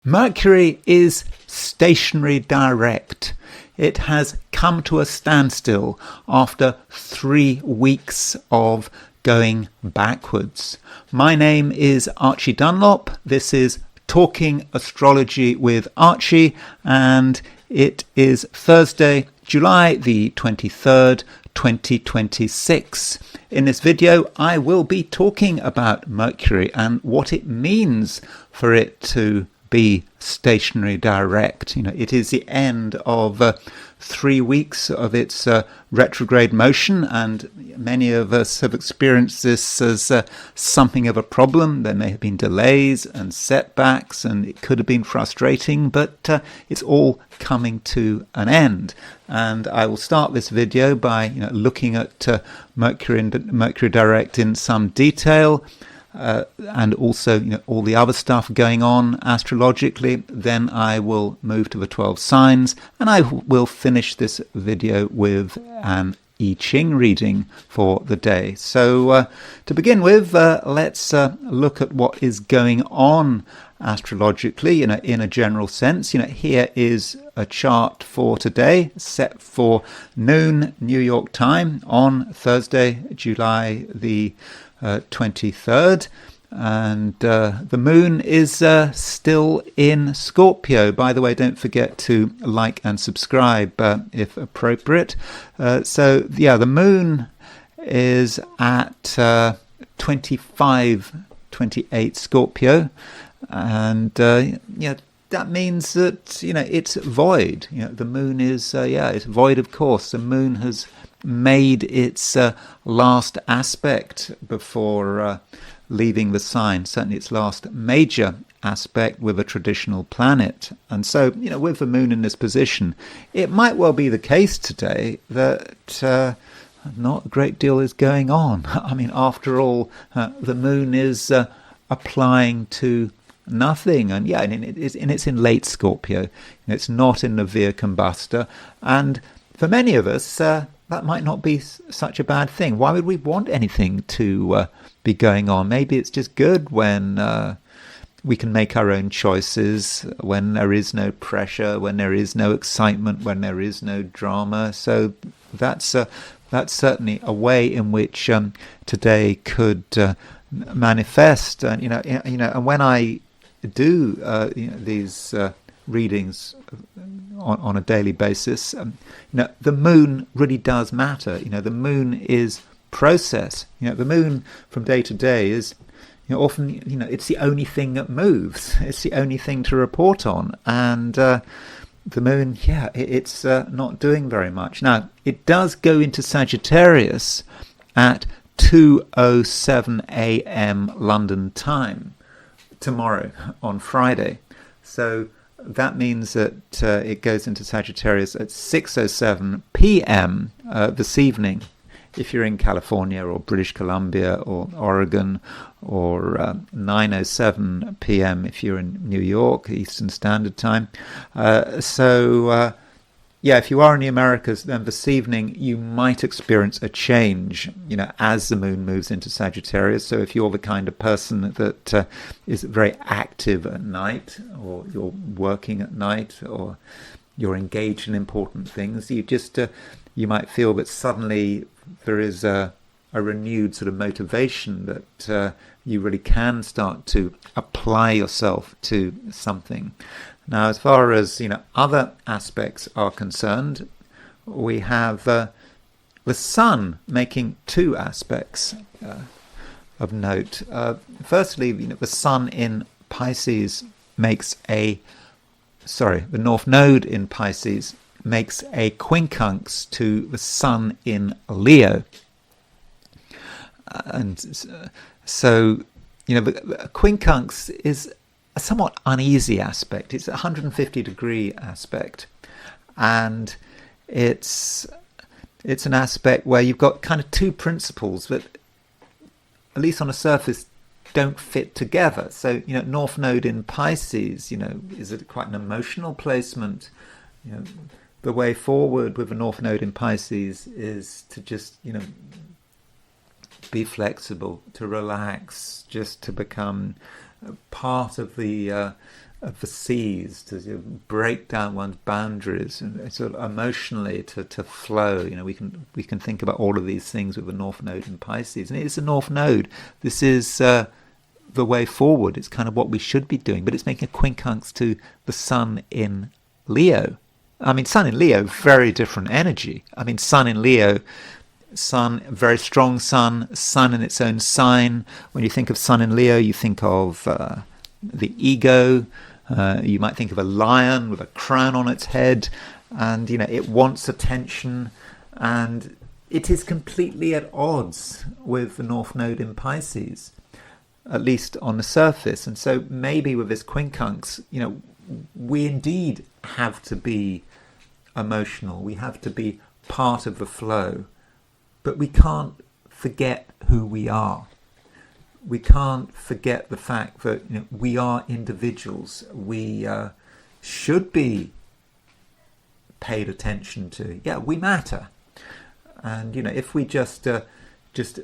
Mercury is stationary direct. It has come to a standstill after 3 weeks of going backwards. My name is Archie Dunlop. This is Talking Astrology with Archie, and it is Thursday, July the 23rd, 2026. In this video, I will be talking about Mercury and what it means for it to be stationary direct. It is the end of 3 weeks of its retrograde motion, and many of us have experienced this as something of a problem. There may have been delays and setbacks, and it could have been frustrating, but it's all coming to an end. And I will start this video by looking at Mercury Direct in some detail. And also all the other stuff going on astrologically. Then I will move to the 12 signs, and I will finish this video with an I Ching reading for the day. So to begin with, let's look at what is going on astrologically in a general sense. Here is a chart for today set for noon New York time on Thursday, July the 23rd, and the moon is still in Scorpio. By the way, don't forget to like and subscribe if appropriate. The moon is at 28 Scorpio, and that means that it's void. The moon is it's void. Of course, the moon has made its last aspect before leaving the sign, certainly its last major aspect with a traditional planet. And so, with the moon in this position, it might well be the case today that not a great deal is going on. I mean, after all, the moon is applying to nothing, and it's in late Scorpio. It's not in the Via Combustor, and for many of us, that might not be such a bad thing. Why would we want anything to be going on? Maybe it's just good when we can make our own choices, when there is no pressure, when there is no excitement, when there is no drama. So that's certainly a way in which today could manifest. And when I do these readings on a daily basis, the moon really does matter. The moon is process. The moon from day to day is often it's the only thing that moves. It's the only thing to report on, and the moon, it's not doing very much. Now it does go into Sagittarius at 2:07 a.m. London time tomorrow on Friday. So that means that it goes into Sagittarius at 6:07 p.m. This evening, if you're in California or British Columbia or Oregon, or 9:07 p.m. if you're in New York, Eastern Standard Time. If you are in the Americas, then this evening you might experience a change, as the moon moves into Sagittarius. So if you're the kind of person that is very active at night, or you're working at night, or you're engaged in important things, you might feel that suddenly there is a renewed sort of motivation that you really can start to apply yourself to something. Now, as far as other aspects are concerned, we have the sun making two aspects of note. Firstly, the sun in Pisces the North Node in Pisces makes a quincunx to the sun in Leo, and so the quincunx is a somewhat uneasy aspect. It's a 150-degree aspect, and it's an aspect where you've got kind of two principles that, at least on the surface, don't fit together. So, North Node in Pisces, is it quite an emotional placement? The way forward with the North Node in Pisces is to just, be flexible, to relax, just to become part of the of the seas, to break down one's boundaries, and sort of emotionally to flow. We can think about all of these things with the North Node in Pisces, and it's a North Node. This is the way forward. It's kind of what we should be doing, but it's making a quincunx to the Sun in Leo. I mean, Sun in Leo, very different energy. I mean, Sun in Leo, Sun, very strong Sun in its own sign. When you think of Sun in Leo, you think of the ego. You might think of a lion with a crown on its head, and it wants attention, and it is completely at odds with the North Node in Pisces, at least on the surface. And so maybe with this quincunx, we indeed have to be emotional. We have to be part of the flow, but we can't forget who we are. We can't forget the fact that we are individuals. We should be paid attention to. Yeah, we matter. And if we just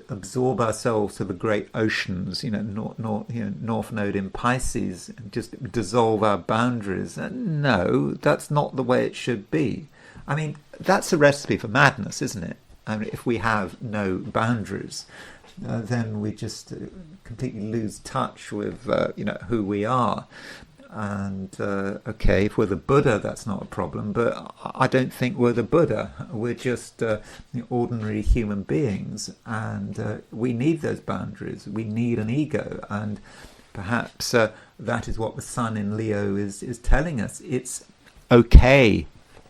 absorb ourselves to the great oceans, North Node in Pisces, and just dissolve our boundaries, no, that's not the way it should be. I mean, that's a recipe for madness, isn't it? I mean, if we have no boundaries, then we just completely lose touch with who we are. And okay, if we're the Buddha, that's not a problem, but I don't think we're the Buddha. We're just ordinary human beings, and we need those boundaries. We need an ego, and perhaps that is what the Sun in Leo is telling us. It's okay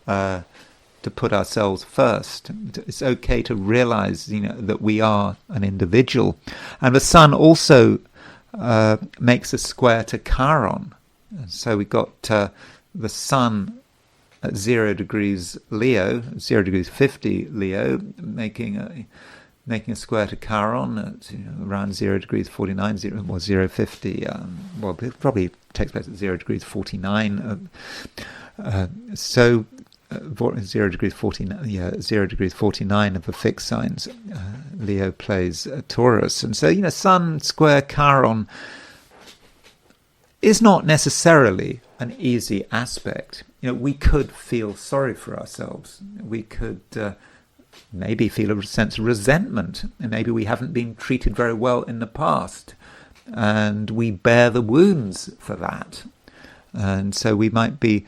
to put ourselves first. It's okay to realize that we are an individual. And the Sun also makes a square to Chiron. So we got the Sun at 0 degrees Leo, 0 degrees 50 Leo, making a square to Chiron at around 0 degrees 49, 050. Well, it probably takes place at 0 degrees 49. So 0 degrees 49, 0 degrees 49 of the fixed signs. Leo plays Taurus, and so Sun square Chiron is not necessarily an easy aspect. We could feel sorry for ourselves. We could maybe feel a sense of resentment, and maybe we haven't been treated very well in the past, and we bear the wounds for that. And so we might be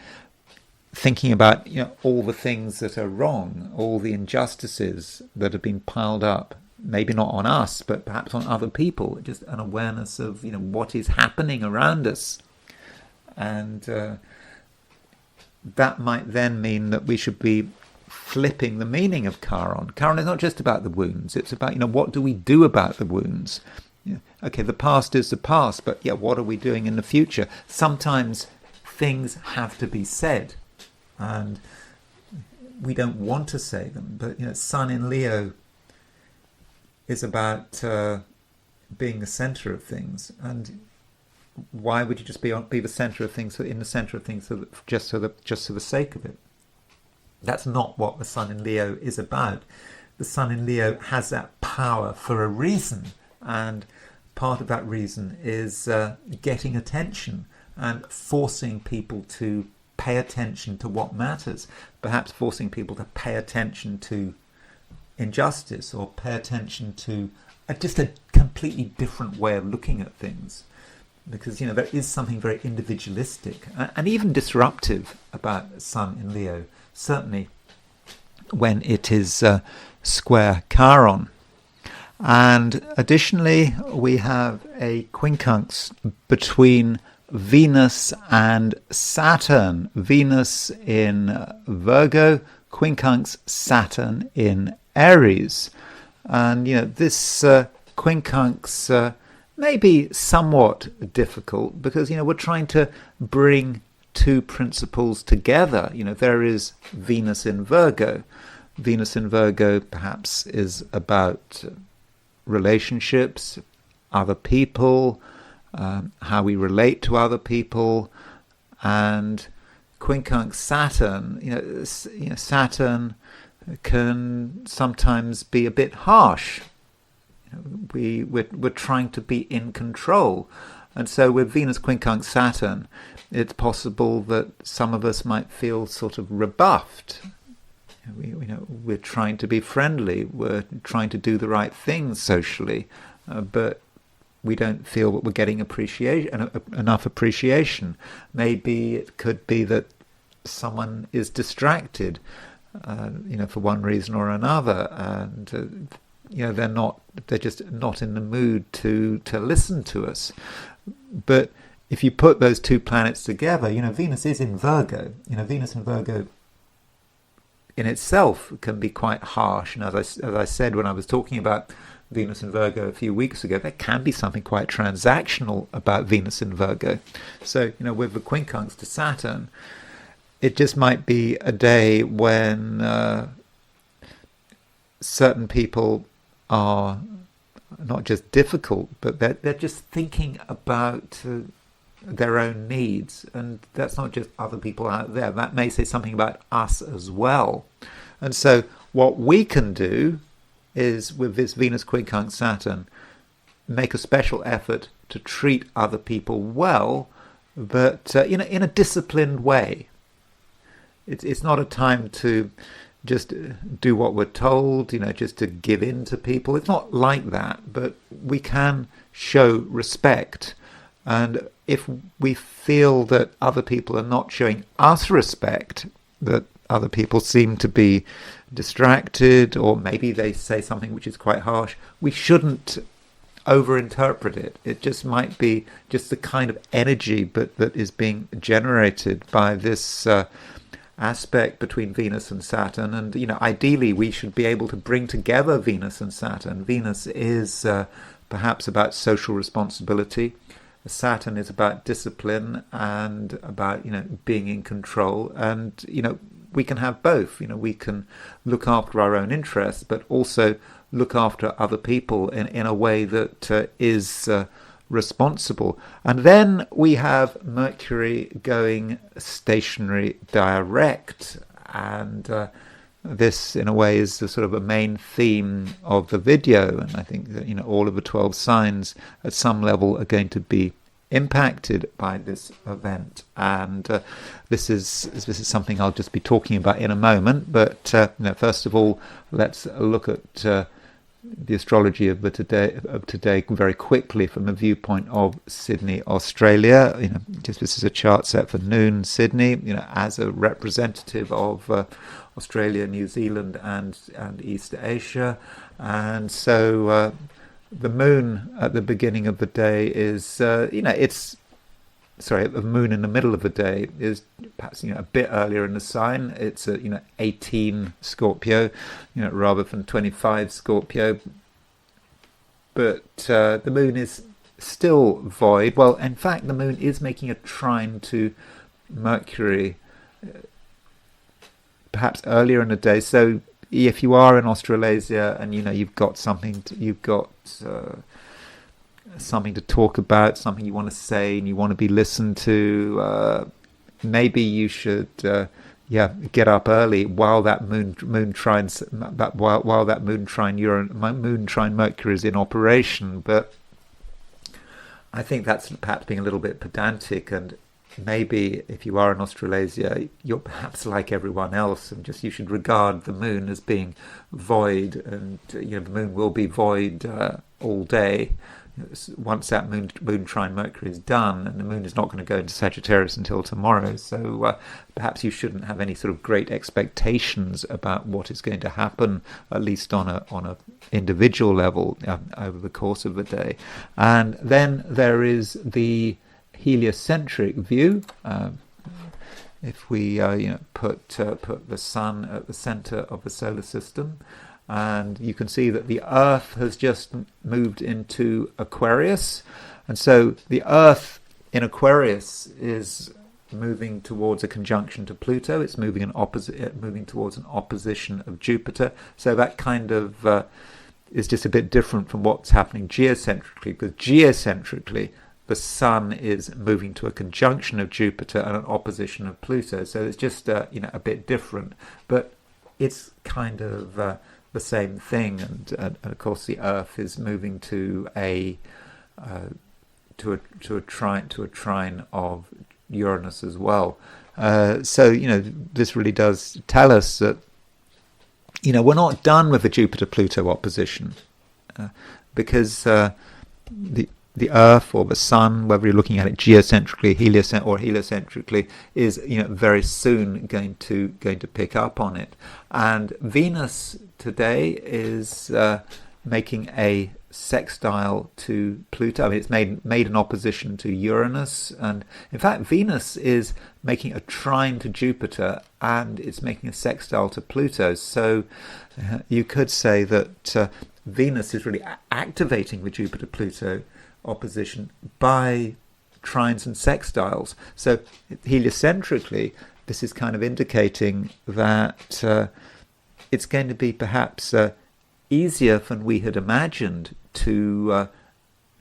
thinking about all the things that are wrong, all the injustices that have been piled up, maybe not on us, but perhaps on other people, just an awareness of what is happening around us. And that might then mean that we should be flipping the meaning of Chiron. Chiron is not just about the wounds, it's about what do we do about the wounds. Okay, the past is the past, but what are we doing in the future? Sometimes things have to be said, and we don't want to say them, but Sun in Leo is about being the center of things. And why would you just be the center of things, in the center of things, just for the sake of it? That's not what the Sun in Leo is about. The Sun in Leo has that power for a reason, and part of that reason is getting attention and forcing people to pay attention to what matters, perhaps forcing people to pay attention to injustice, or pay attention to just a completely different way of looking at things, because there is something very individualistic and even disruptive about Sun in Leo, certainly when it is square Chiron. And additionally, we have a quincunx between Venus and Saturn. Venus in Virgo, quincunx Saturn in Aries. And this quincunx may be somewhat difficult, because we're trying to bring two principles together. There is Venus in Virgo. Venus in Virgo perhaps is about relationships, other people, how we relate to other people, and quincunx Saturn. Saturn can sometimes be a bit harsh. We're trying to be in control, And so with Venus quincunx Saturn, it's possible that some of us might feel sort of rebuffed. We're trying to be friendly, we're trying to do the right things socially, but we don't feel that we're getting enough appreciation. Maybe it could be that someone is distracted, for one reason or another, and they're just not in the mood to listen to us. But if you put those two planets together, Venus is in Virgo. Venus in Virgo in itself can be quite harsh. And as I said when I was talking about Venus in Virgo a few weeks ago, there can be something quite transactional about Venus in Virgo. So, with the quincunx to Saturn, it just might be a day when certain people are not just difficult, but they're just thinking about their own needs. And that's not just other people out there. That may say something about us as well. And so what we can do is, with this Venus quincunx Saturn, make a special effort to treat other people well, but in a disciplined way. It's not a time to just do what we're told, just to give in to people. It's not like that, but we can show respect. And if we feel that other people are not showing us respect, that other people seem to be distracted, or maybe they say something which is quite harsh, we shouldn't overinterpret it. It just might be just the kind of energy that is being generated by this aspect between Venus and Saturn. And ideally we should be able to bring together Venus and Saturn. Venus is perhaps about social responsibility. Saturn is about discipline and about being in control. And we can have both. We can look after our own interests, but also look after other people in a way that is responsible. And then we have Mercury going stationary direct, and this in a way is the sort of a main theme of the video. And I think that all of the 12 signs at some level are going to be impacted by this event, and this is something I'll just be talking about in a moment. But first of all, let's look at the astrology of today very quickly from the viewpoint of Sydney, Australia. Just this is a chart set for noon Sydney, as a representative of Australia, New Zealand, and East Asia. And so the moon at the beginning of the day is, the moon in the middle of the day is perhaps a bit earlier in the sign. It's 18 Scorpio, rather than 25 Scorpio. But the moon is still void. Well, in fact, the moon is making a trine to Mercury, perhaps earlier in the day. So if you are in Australasia and you've got something to talk about, something you want to say, and you want to be listened to, maybe you should get up early while that moon trine Mercury is in operation. But I think that's perhaps being a little bit pedantic, and maybe if you are in Australasia, you're perhaps like everyone else, and you should regard the moon as being void, and the moon will be void all day. Once that moon trine Mercury is done, and the moon is not going to go into Sagittarius until tomorrow, so perhaps you shouldn't have any sort of great expectations about what is going to happen, at least on a individual level, over the course of the day. And then there is the heliocentric view. If we put the sun at the center of the solar system, and you can see that the Earth has just moved into Aquarius, and so the Earth in Aquarius is moving towards a conjunction to Pluto. It's moving towards an opposition of Jupiter. So that kind of is just a bit different from what's happening geocentrically, because geocentrically the Sun is moving to a conjunction of Jupiter and an opposition of Pluto. So it's just a bit different, but it's kind of the same thing. And of course the Earth is moving to a to a trine of Uranus as well. So this really does tell us that we're not done with the Jupiter-Pluto opposition, because the Earth or the Sun, whether you're looking at it geocentrically, heliocentrically, is very soon going to pick up on it. And Venus today is making a sextile to Pluto. I mean, it's made an opposition to Uranus, and in fact Venus is making a trine to Jupiter, and it's making a sextile to Pluto. So you could say that Venus is really activating the Jupiter-Pluto opposition by trines and sextiles. So heliocentrically, this is kind of indicating that it's going to be perhaps easier than we had imagined to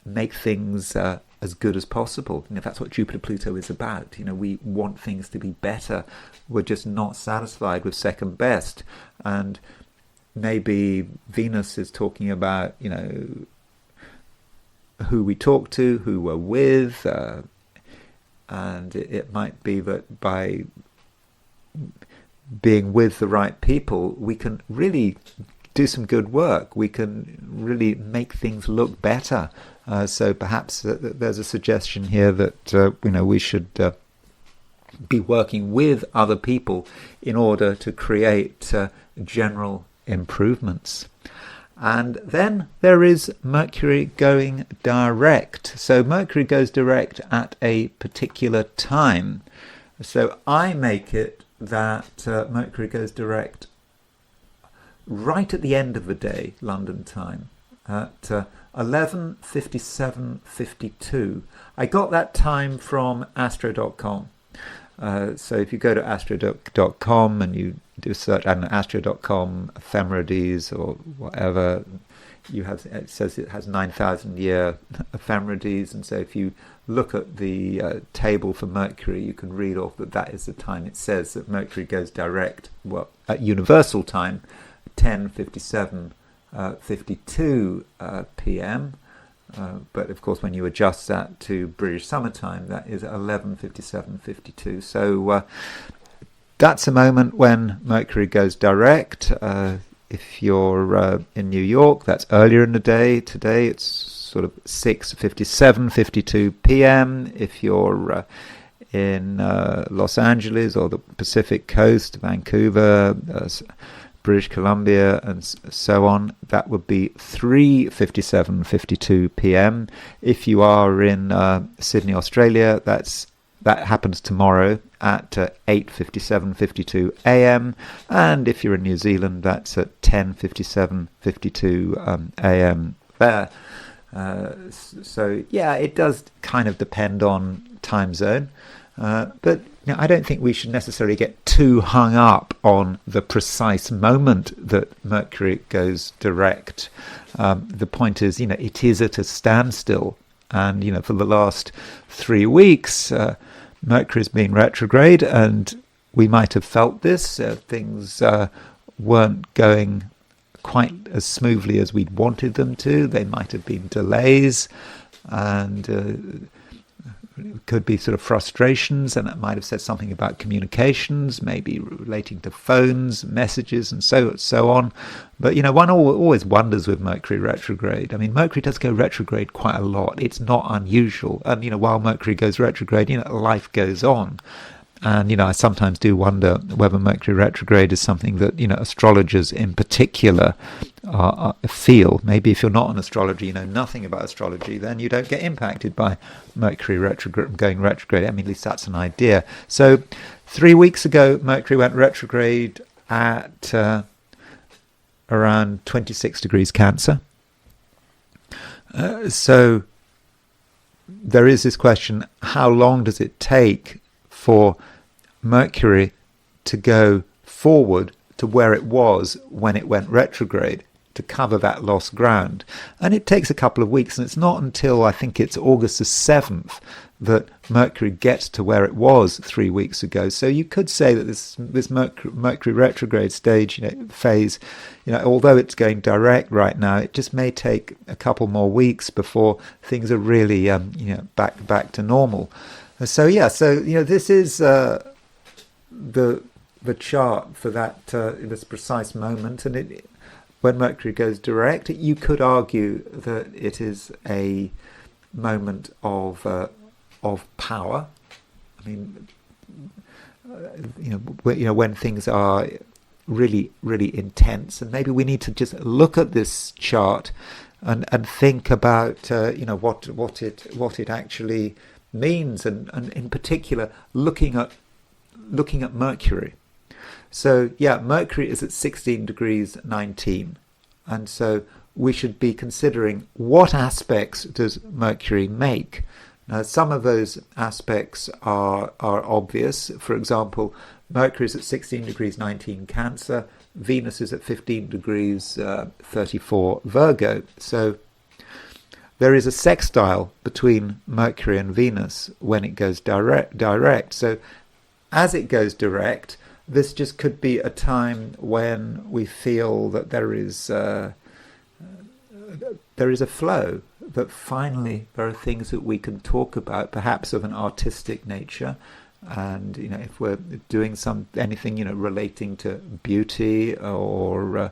make things as good as possible. That's what Jupiter-Pluto is about. We want things to be better. We're just not satisfied with second best. And maybe Venus is talking about, who we talk to, who we're with, and it might be that by being with the right people, we can really do some good work. We can really make things look better. So perhaps there's a suggestion here that we should be working with other people in order to create general improvements. And then there is Mercury going direct. So Mercury goes direct at a particular time. So I make it that Mercury goes direct right at the end of the day, London time, at 11:57:52. I got that time from astro.com. So if you go to astro.com and you do a search, I don't know, astro.com ephemerides or whatever, it says it has 9,000 year ephemerides, and so if you look at the table for Mercury, you can read off that is the time. It says that Mercury goes direct, at universal time, 10:57:52 p.m. But of course, when you adjust that to British summertime, that is 11:57:52. So that's a moment when Mercury goes direct. If you're in New York, that's earlier in the day. Today, it's sort of 6:57:52 p.m. If you're in Los Angeles or the Pacific Coast, Vancouver, British Columbia, and so on, that would be 3:57:52 p.m. If you are in Sydney, Australia, that happens tomorrow at 8:57:52 a.m. And if you're in New Zealand, that's at 10:57:52 a.m. there. So yeah, it does kind of depend on time zone, but I don't think we should necessarily get too hung up on the precise moment that Mercury goes direct. The point is, it is at a standstill, and for the last 3 weeks, Mercury's been retrograde, and we might have felt this. Things weren't going quite as smoothly as we'd wanted them to. There might have been delays, and it could be sort of frustrations, and it might have said something about communications, maybe relating to phones, messages, and so on. But one always wonders with Mercury retrograde. I mean, Mercury does go retrograde quite a lot. It's not unusual, and while Mercury goes retrograde, life goes on. And I sometimes do wonder whether Mercury retrograde is something that astrologers in particular feel. Maybe if you're not an astrologer, you know nothing about astrology, then you don't get impacted by Mercury going retrograde. I mean, at least that's an idea. So 3 weeks ago, Mercury went retrograde at around 26 degrees Cancer. So there is this question: how long does it take for Mercury to go forward to where it was when it went retrograde? to cover that lost ground. And it takes a couple of weeks, and it's not until I think it's August the 7th that Mercury gets to where it was 3 weeks ago. So you could say that this Mercury retrograde stage, phase, although it's going direct right now, it just may take a couple more weeks before things are really back to normal. So this is the chart for that this precise moment, and when Mercury goes direct, you could argue that it is a moment of power. I mean, when things are really, really intense, and maybe we need to just look at this chart and think about what it actually means, and in particular looking at Mercury. So Mercury is at 16 degrees 19, and so we should be considering what aspects does Mercury make. Now, some of those aspects are obvious. For example, Mercury is at 16 degrees 19 Cancer, Venus is at 15 degrees 34 Virgo. So there is a sextile between Mercury and Venus when it goes direct. So as it goes direct, this just could be a time when we feel that there is a flow, that finally there are things that we can talk about, perhaps of an artistic nature, and if we're doing anything relating to beauty, or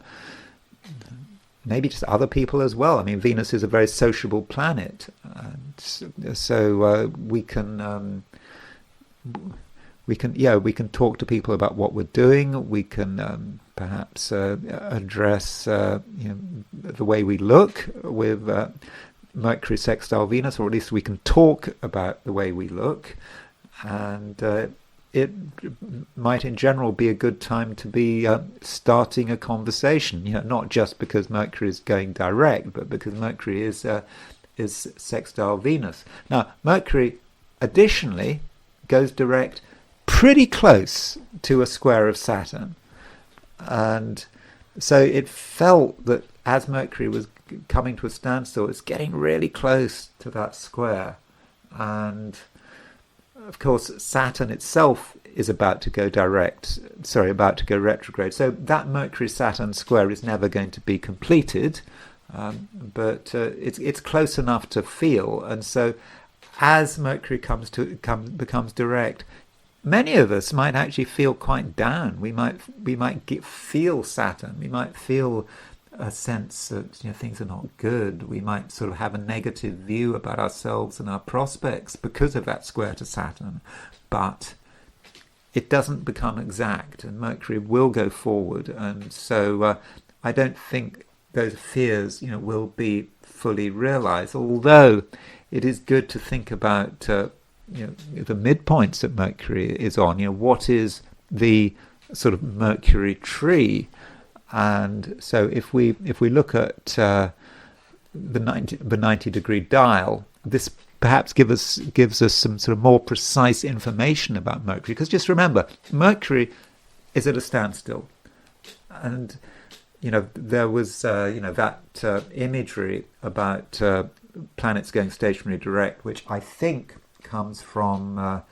maybe just other people as well. I mean, Venus is a very sociable planet, and so we can talk to people about what we're doing. We can perhaps address the way we look with Mercury sextile Venus, or at least we can talk about the way we look. And it might in general be a good time to be starting a conversation, not just because Mercury is going direct, but because Mercury is sextile Venus. Now, Mercury additionally goes direct pretty close to a square of Saturn. And so it felt that as Mercury was coming to a standstill, it's getting really close to that square. And of course, Saturn itself is about to go retrograde. So that Mercury-Saturn square is never going to be completed, but it's close enough to feel. And so as Mercury becomes direct, many of us might actually feel quite down. We might feel Saturn. We might feel a sense that things are not good. We might sort of have a negative view about ourselves and our prospects because of that square to Saturn. But it doesn't become exact, and Mercury will go forward. And so I don't think those fears will be fully realized. Although it is good to think about the midpoints that Mercury is on. what is the sort of Mercury tree? And so if we look at the 90 degree dial, this perhaps gives us some sort of more precise information about Mercury. Because just remember, Mercury is at a standstill, and there was that imagery about planets going stationary direct, which I think comes from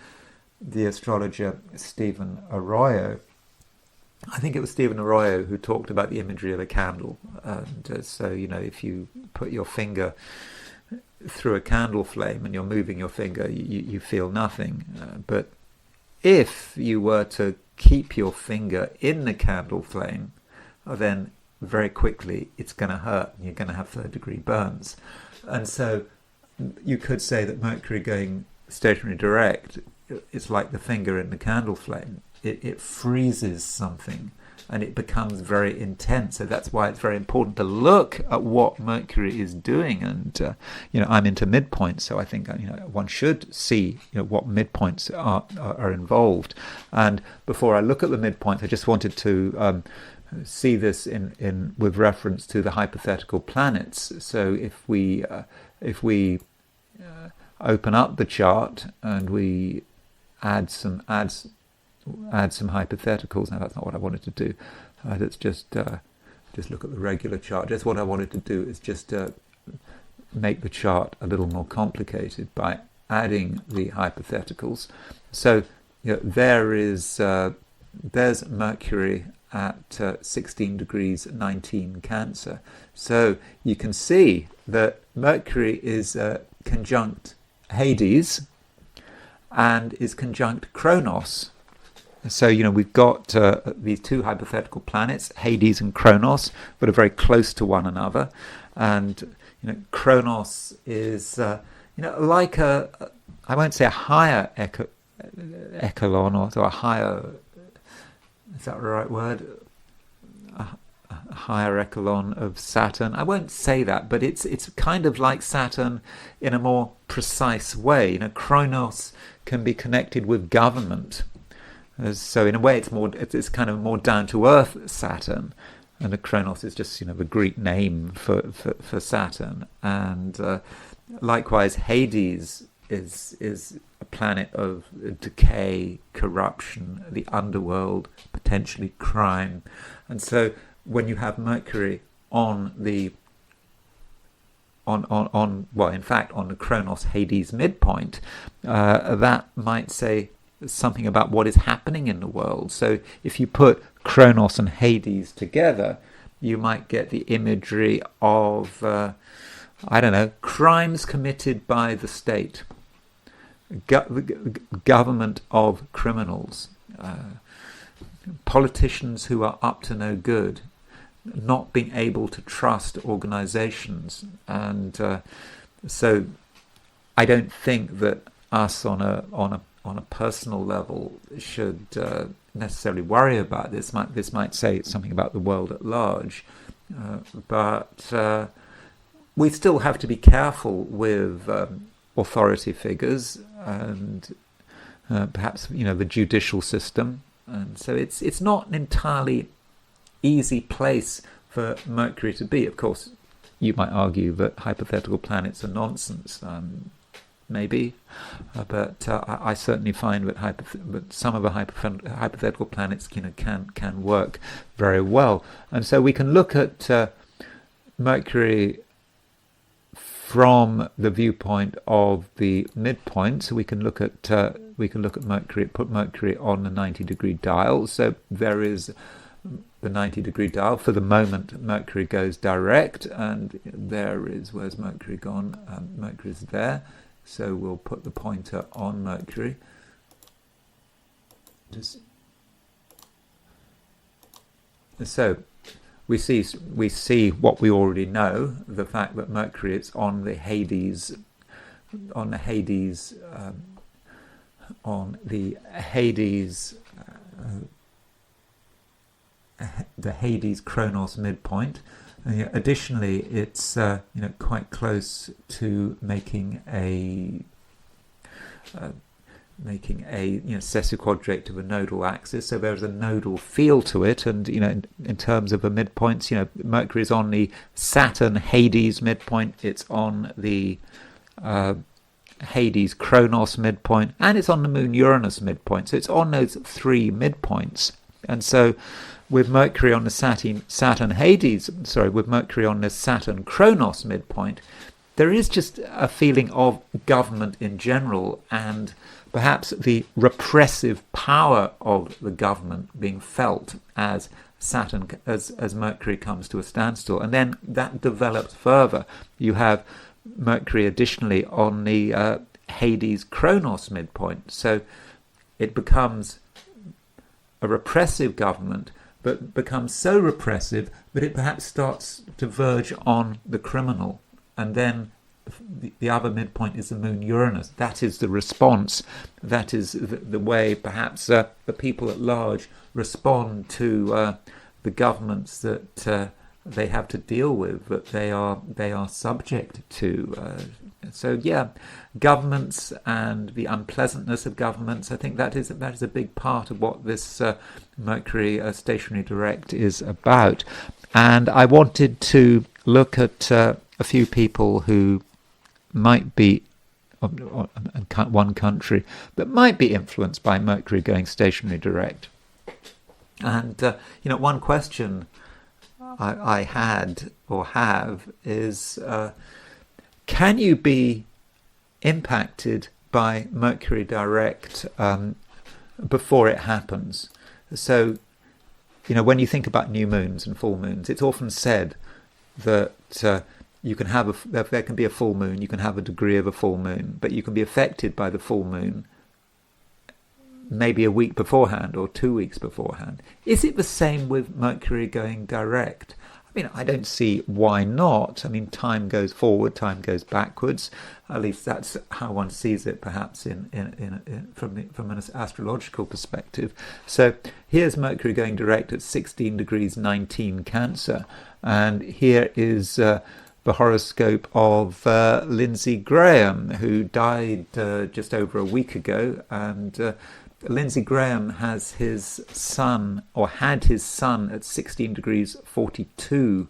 the astrologer Stephen Arroyo. I think it was Stephen Arroyo who talked about the imagery of a candle. And so, if you put your finger through a candle flame and you're moving your finger, you feel nothing. But if you were to keep your finger in the candle flame, then very quickly it's going to hurt, and you're going to have third-degree burns. And so you could say that Mercury going stationary direct, it's like the finger in the candle flame. It freezes something, and it becomes very intense. So that's why it's very important to look at what Mercury is doing. And I'm into midpoints, so I think one should see what midpoints are involved. And before I look at the midpoints, I just wanted to see this in with reference to the hypothetical planets. So if we open up the chart and we add some hypotheticals. Now that's not what I wanted to do. Let's just just look at the regular chart. Just what I wanted to do is just make the chart a little more complicated by adding the hypotheticals. So there's Mercury at 16 degrees 19 Cancer. So you can see that Mercury is conjunct Hades and is conjunct Kronos. So, we've got these two hypothetical planets, Hades and Kronos, that are very close to one another. And, Kronos is, like I won't say a higher echelon, or a higher, is that the right word? A higher echelon of Saturn. I won't say that, but it's kind of like Saturn in a more precise way. Kronos can be connected with government. So in a way, it's kind of more down to earth Saturn, and the Kronos is just the Greek name for Saturn. And likewise, Hades is a planet of decay, corruption, the underworld, potentially crime. And so when you have Mercury on the Kronos Hades midpoint, that might say something about what is happening in the world. So if you put Kronos and Hades together, you might get the imagery of crimes committed by the state, government of criminals, politicians who are up to no good, not being able to trust organizations. And so I don't think that us on a personal level should necessarily worry about this. This might say something about the world at large, but we still have to be careful with authority figures and perhaps the judicial system. And so it's not an entirely easy place for Mercury to be. Of course, you might argue that hypothetical planets are nonsense. Maybe, but I certainly find that some of the hypothetical planets can work very well. And so we can look at Mercury from the viewpoint of the midpoint. So we can look at Mercury, put Mercury on the 90-degree dial. So there is the 90-degree dial. For the moment, Mercury goes direct, and where's Mercury gone? Mercury's there. So we'll put the pointer on Mercury. So we see what we already know: the fact that Mercury is on the Hades Kronos midpoint. Additionally, it's quite close to making a sesquiquadrate of a nodal axis. So there's a nodal feel to it, and in terms of the midpoints, Mercury is on the Saturn Hades midpoint. It's on the Hades Kronos midpoint, and it's on the Moon Uranus midpoint. So it's on those three midpoints, and so with Mercury on the Saturn Kronos midpoint, there is just a feeling of government in general, and perhaps the repressive power of the government being felt as Mercury comes to a standstill. And then that develops further. You have Mercury additionally on the Hades Kronos midpoint, so it becomes a repressive government, but becomes so repressive that it perhaps starts to verge on the criminal. And then the other midpoint is the Moon Uranus. That is the response. That is the way perhaps the people at large respond to the governments that they have to deal with, that they are subject to. So yeah, governments and the unpleasantness of governments, I think that is a big part of what this Mercury Stationary Direct is about. And I wanted to look at a few people who might be one country that might be influenced by Mercury going stationary direct. And one question I had or have is, can you be impacted by Mercury Direct before it happens? So, when you think about new moons and full moons, it's often said that you can have there can be a full moon, you can have a degree of a full moon, but you can be affected by the full moon maybe a week beforehand or 2 weeks beforehand. Is it the same with Mercury going direct? I don't see why not. Time goes forward, time goes backwards. At least that's how one sees it, perhaps from an astrological perspective. So here's Mercury going direct at 16 degrees 19 Cancer, and here is the horoscope of Lindsey Graham, who died just over a week ago, and Lindsey Graham has his sun, or had his sun, at 16 degrees 42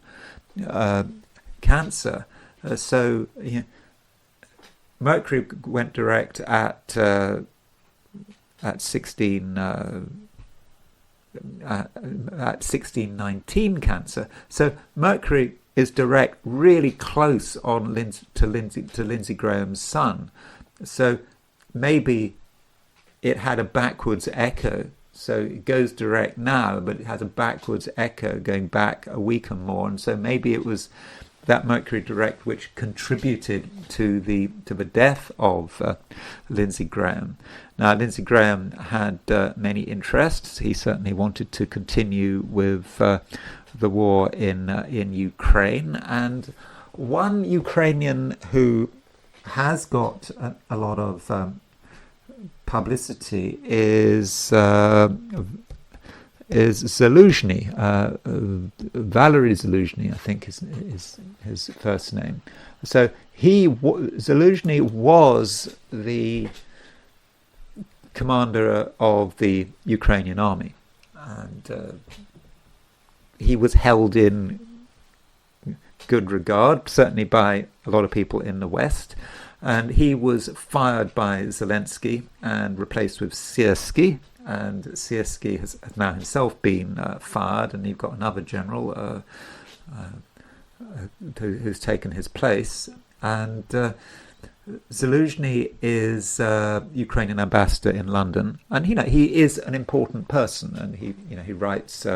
Cancer. So Mercury went direct at 1619 Cancer. So Mercury is direct really close on to Lindsey Graham's sun. So maybe it had a backwards echo. So it goes direct now, but it has a backwards echo going back a week or more. And so maybe it was that Mercury direct which contributed to the death of Lindsey Graham. Now, Lindsey Graham had many interests. He certainly wanted to continue with the war in Ukraine. And one Ukrainian who has got a lot of publicity is Zaluzhnyi, Valerii Zaluzhnyi, I think is his first name. So Zaluzhnyi was the commander of the Ukrainian army, and he was held in good regard, certainly by a lot of people in the West. And he was fired by Zelensky and replaced with Siersky. And Siersky has now himself been fired, and you've got another general who's taken his place. And Zaluzhnyi is Ukrainian ambassador in London, and he is an important person, and he writes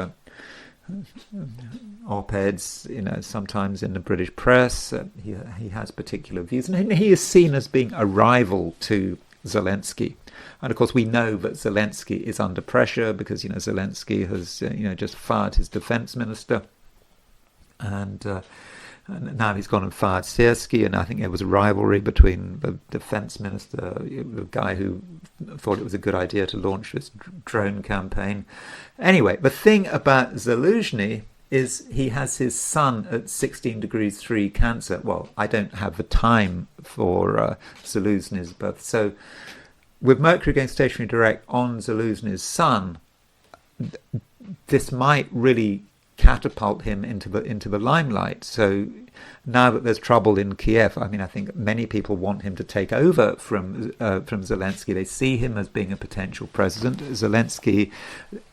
op-eds, sometimes in the British press. He has particular views, and he is seen as being a rival to Zelensky. And of course, we know that Zelensky is under pressure because Zelensky has just fired his defense minister, and now he's gone and fired Siersky, and I think there was a rivalry between the defense minister, the guy who thought it was a good idea to launch this drone campaign. Anyway, the thing about Zaluzhnyi is he has his sun at 16 degrees 3 Cancer. Well, I don't have the time for Zaluzhny's birth. So with Mercury going stationary direct on Zaluzhny's sun, this might really catapult him into the limelight. So now that there's trouble in Kiev, I think many people want him to take over from Zelensky. They see him as being a potential president. Zelensky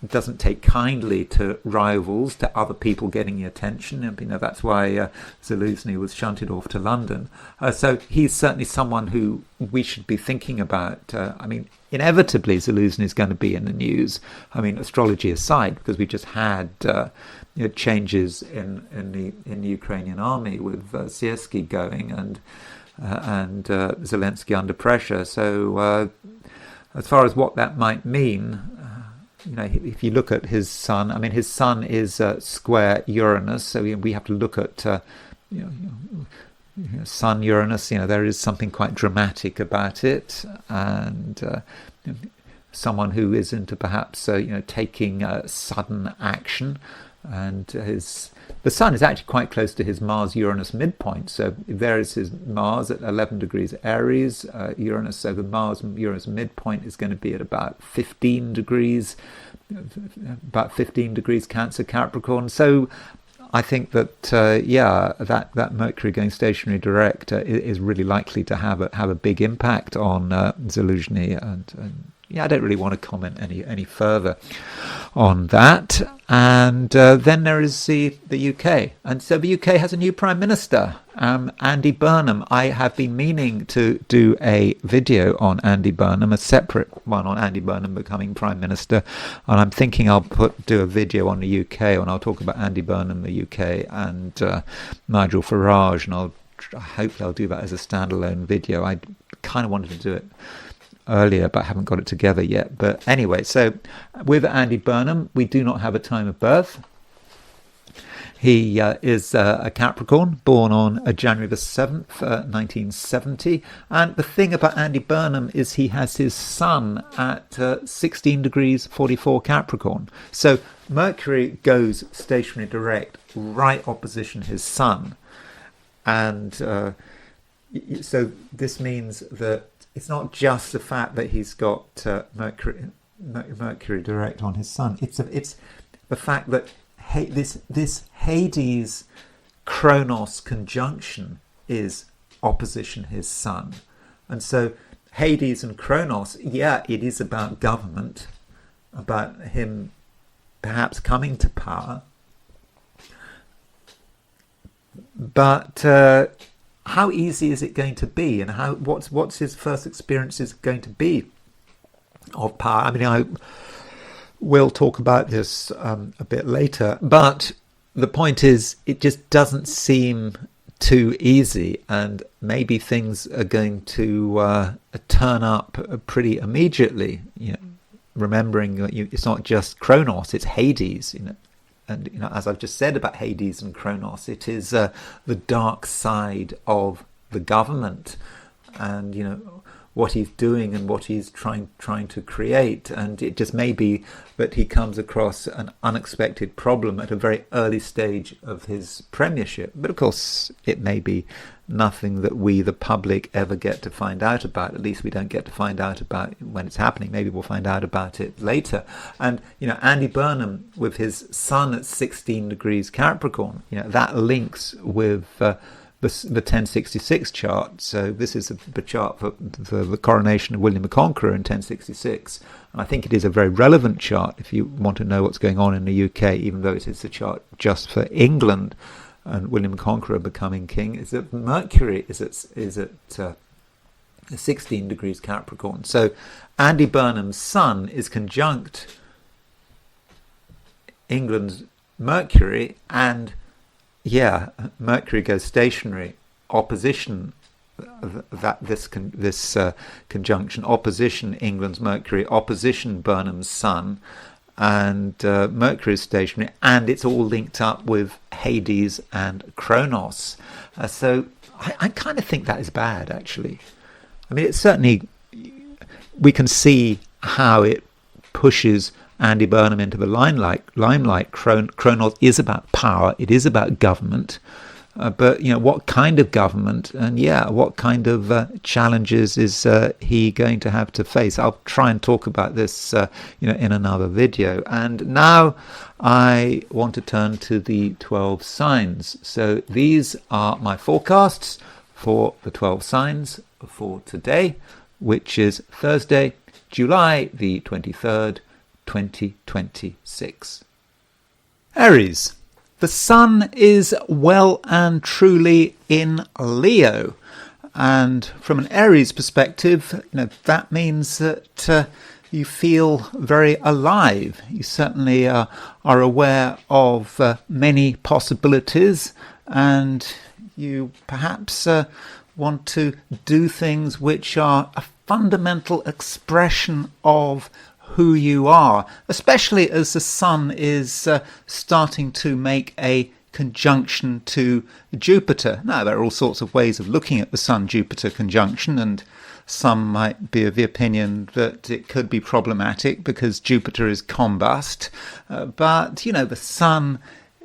doesn't take kindly to rivals, to other people getting the attention. That's why Zaluzhnyi was shunted off to London. So he's certainly someone who we should be thinking about. Inevitably, Zaluzhnyi is going to be in the news. Astrology aside, because we just had changes in the Ukrainian army with Siersky going and Zelensky under pressure. So as far as what that might mean, if you look at his sun, his sun is square Uranus, so we have to look at Sun Uranus. There is something quite dramatic about it, and someone who is into perhaps taking sudden action. And the sun is actually quite close to his Mars-Uranus midpoint. So there is his Mars at 11 degrees Aries, Uranus. So the Mars-Uranus midpoint is going to be at about 15 degrees Cancer, Capricorn. So I think that that Mercury going stationary direct is really likely to have a big impact on Zaluzhnyi, and I don't really want to comment any further. on that. And then there is the UK. And so the UK has a new Prime Minister, Andy Burnham. I have been meaning to do a video on Andy Burnham, a separate one on Andy Burnham becoming Prime Minister. And I'm thinking I'll do a video on the UK, and I'll talk about Andy Burnham, the UK, and Nigel Farage. And hopefully I'll do that as a standalone video. I kind of wanted to do it earlier, but I haven't got it together yet. But anyway, so with Andy Burnham, we do not have a time of birth. He is a Capricorn, born on January the 7th, 1970. And the thing about Andy Burnham is he has his sun at 16 degrees 44 Capricorn. So Mercury goes stationary direct, right opposition his sun. And so this means that it's not just the fact that he's got Mercury direct on his sun. It's the fact that this Hades Kronos conjunction is opposition his sun. And so Hades and Kronos, yeah, it is about government, about him perhaps coming to power. But how easy is it going to be, and what's his first experiences going to be of power? I mean, I will talk about this a bit later, but the point is, it just doesn't seem too easy, and maybe things are going to turn up pretty immediately. You know, remembering that it's not just Kronos; it's Hades. You know. And as I've just said about Hades and Kronos, it is the dark side of the government, and what he's doing and what he's trying to create. And it just may be that he comes across an unexpected problem at a very early stage of his premiership. But of course, it may be nothing that we, the public, ever get to find out about. At least we don't get to find out about when it's happening. Maybe we'll find out about it later. And Andy Burnham, with his sun at 16 degrees Capricorn, that links with the 1066 chart. So this is the chart for the coronation of William the Conqueror in 1066. And I think it is a very relevant chart if you want to know what's going on in the UK, even though it is a chart just for England and William the Conqueror becoming king. Is that Mercury is at 16 degrees Capricorn. So Andy Burnham's sun is conjunct England's Mercury, and Mercury goes stationary, opposition this conjunction, opposition England's Mercury, opposition Burnham's sun, and Mercury is stationary, and it's all linked up with Hades and Kronos. So I kind of think that is bad, actually. I mean, it's certainly, we can see how it pushes Andy Burnham into the limelight. Kronos is about power, it is about government, but what kind of government, and what kind of challenges is he going to have to face? I'll try and talk about this in another video. And now I want to turn to the 12 signs. So these are my forecasts for the 12 signs for today, which is Thursday, July the 23rd, 2026. Aries. The sun is well and truly in Leo, and from an Aries perspective, that means that you feel very alive. You certainly are aware of many possibilities, and you perhaps want to do things which are a fundamental expression of who you are, especially as the sun is starting to make a conjunction to Jupiter. Now, there are all sorts of ways of looking at the Sun-Jupiter conjunction, and some might be of the opinion that it could be problematic because Jupiter is combust. But, the sun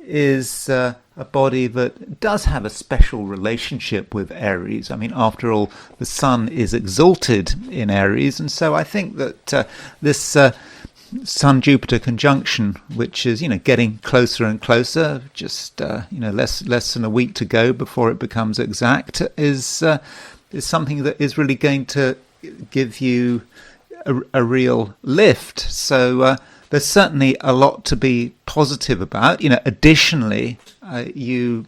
is a body that does have a special relationship with Aries. I mean, after all, the sun is exalted in Aries, and so I think that this Sun-Jupiter conjunction, which is getting closer and closer, just less than a week to go before it becomes exact, is something that is really going to give you a real lift. So there's certainly a lot to be positive about. Additionally, you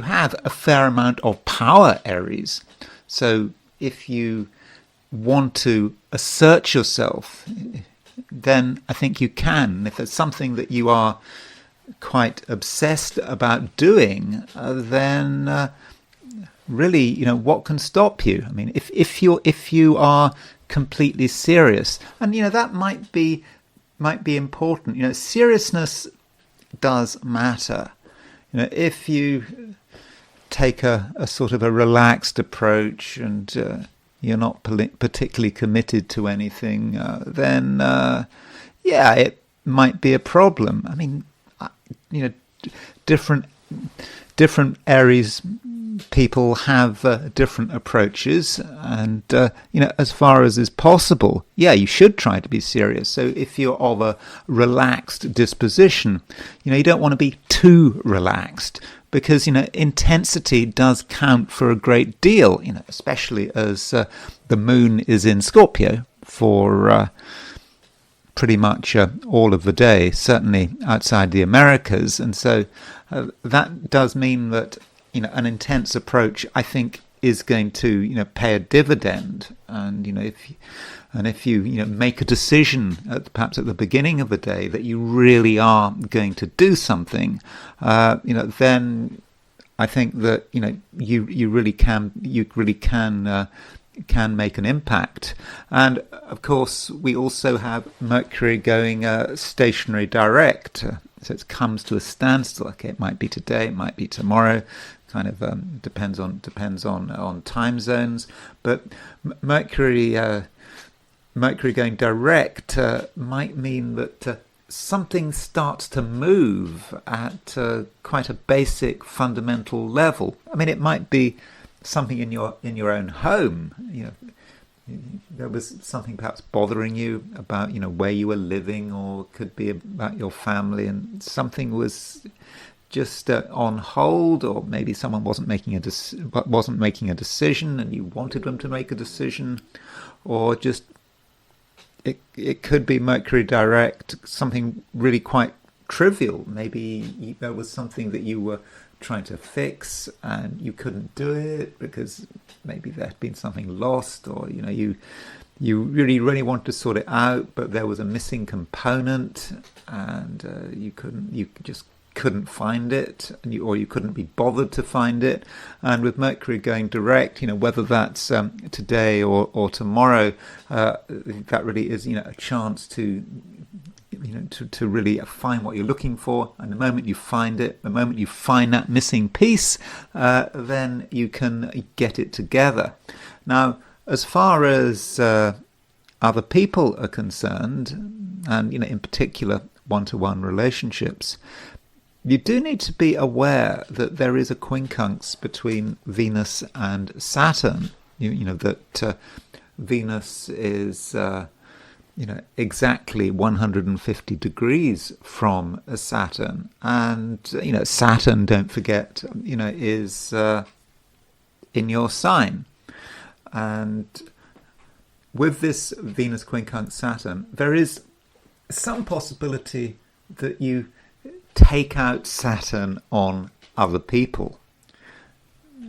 have a fair amount of power, Aries. So if you want to assert yourself, then I think you can. If it's something that you are quite obsessed about doing, then really, what can stop you? I mean, if you are completely serious, and that might be important. Seriousness does matter. If you take a sort of a relaxed approach and you're not particularly committed to anything, then it might be a problem. I mean, different Aries people have different approaches, and as far as is possible, you should try to be serious. So if you're of a relaxed disposition, you don't want to be too relaxed, because intensity does count for a great deal, especially as the moon is in Scorpio for pretty much all of the day, certainly outside the Americas. And so that does mean that an intense approach, I think, is going to pay a dividend. And if you make a decision perhaps at the beginning of the day that you really are going to do something, then I think that you really can make an impact. And of course, we also have Mercury going stationary direct, so it comes to a standstill. Okay, it might be today, it might be tomorrow. Kind of depends on time zones, but Mercury going direct might mean that something starts to move at quite a basic fundamental level. I mean, it might be something in your own home. There was something perhaps bothering you about where you were living, or it could be about your family, and something was just on hold, or maybe someone wasn't making a decision and you wanted them to make a decision, or just it could be Mercury direct, something really quite trivial. Maybe there was something that you were trying to fix and you couldn't do it because maybe there had been something lost, or you really wanted to sort it out, but there was a missing component and you just couldn't find it, or you couldn't be bothered to find it. And with Mercury going direct, whether that's today or tomorrow, that really is a chance to to really find what you're looking for. And the moment you find it, the moment you find that missing piece, then you can get it together. Now, as far as other people are concerned, and in particular one-to-one relationships, you do need to be aware that there is a quincunx between Venus and Saturn. That Venus is exactly 150 degrees from Saturn, and Saturn, don't forget, is in your sign. And with this Venus quincunx Saturn, there is some possibility that you take out Saturn on other people.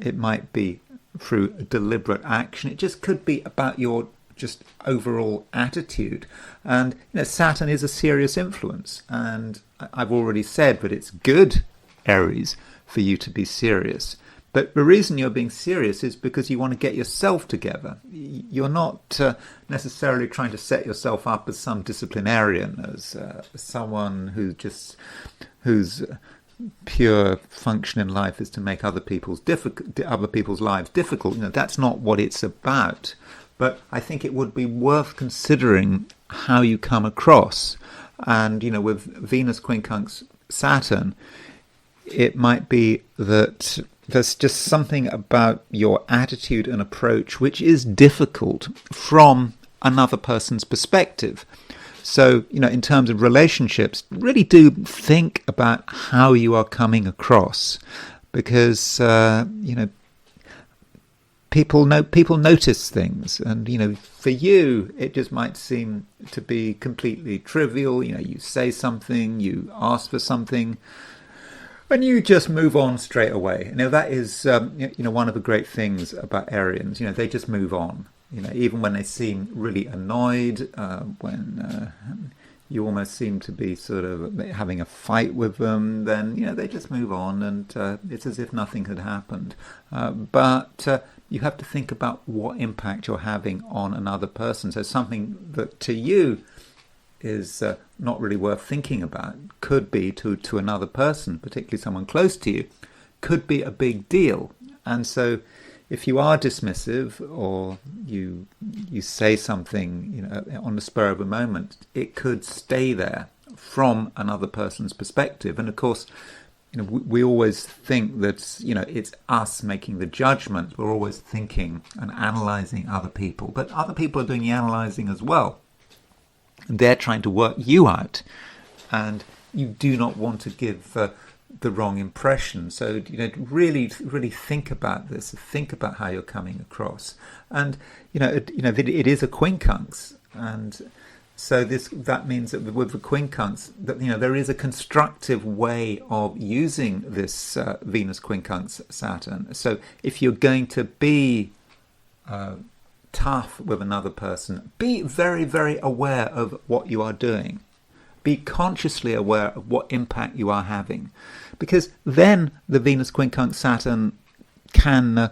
It might be through deliberate action. It just could be about your just overall attitude. And Saturn is a serious influence, and I've already said that it's good, Aries, for you to be serious. But the reason you're being serious is because you want to get yourself together. You're not necessarily trying to set yourself up as some disciplinarian, as someone whose pure function in life is to make other people's lives difficult. That's not what it's about. But I think it would be worth considering how you come across. And with Venus quincunx Saturn, it might be that there's just something about your attitude and approach which is difficult from another person's perspective. So, in terms of relationships, really do think about how you are coming across, because, people notice things, and for you it just might seem to be completely trivial. You say something, you ask for something, and you just move on straight away. That is one of the great things about Arians. They just move on. Even when they seem really annoyed, when you almost seem to be sort of having a fight with them, then they just move on, and it's as if nothing had happened. But you have to think about what impact you're having on another person. So something that to you is not really worth thinking about could be to another person, particularly someone close to you, could be a big deal. And so if you are dismissive, or you say something on the spur of a moment, it could stay there from another person's perspective. And of course, we always think that it's us making the judgment. We're always thinking and analysing other people, but other people are doing the analysing as well. They're trying to work you out, and you do not want to give the wrong impression. So really think about this. Think about how you're coming across, and it is a quincunx, and so that means that with the quincunx, that there is a constructive way of using this Venus quincunx Saturn. So if you're going to be tough with another person, be very, very aware of what you are doing. Be consciously aware of what impact you are having, because then the Venus quincunx Saturn can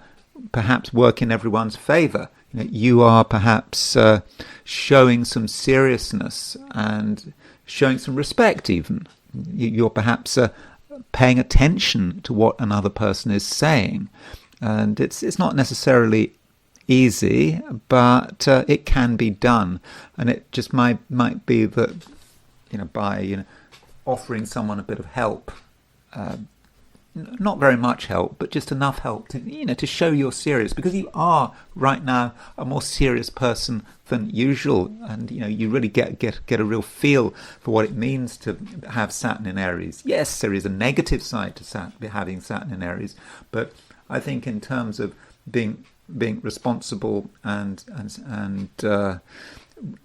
perhaps work in everyone's favour. You are perhaps showing some seriousness and showing some respect even. You're perhaps paying attention to what another person is saying. And it's not necessarily easy, but it can be done. And it just might be that by offering someone a bit of help, not very much help, but just enough help to show you're serious, because you are right now a more serious person than usual, and you really get a real feel for what it means to have Saturn in Aries. Yes, there is a negative side to having Saturn in Aries, but I think in terms of being responsible and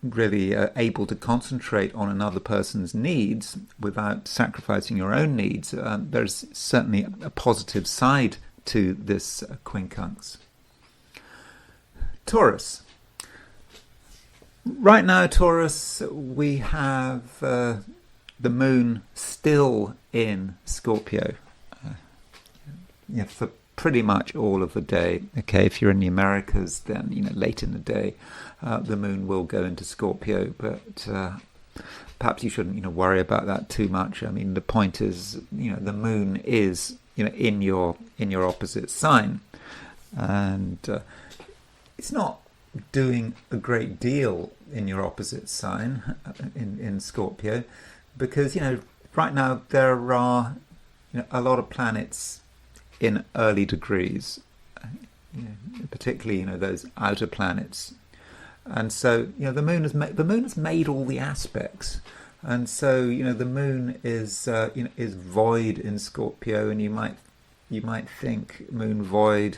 really able to concentrate on another person's needs without sacrificing your own needs, there's certainly a positive side to this quincunx. Taurus. Right now, Taurus, we have the moon still in Scorpio. For pretty much all of the day. Okay, if you're in the Americas, then late in the day the moon will go into Scorpio, but perhaps you shouldn't worry about that too much. I mean, the point is the moon is in your opposite sign, and it's not doing a great deal in your opposite sign in Scorpio, because right now there are a lot of planets in early degrees, particularly those outer planets, and so the moon has made all the aspects, and so the moon is void in Scorpio, and you might think moon void,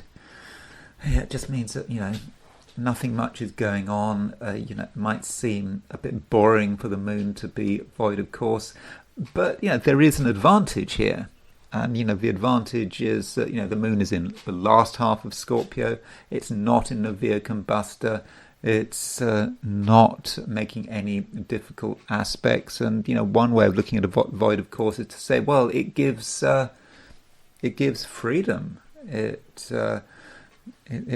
it just means that nothing much is going on. It might seem a bit boring for the moon to be void, of course, but there is an advantage here. And the advantage is that the moon is in the last half of Scorpio. It's not in the Via Combusta. It's not making any difficult aspects. And one way of looking at a void, of course, is to say, well, it gives freedom. It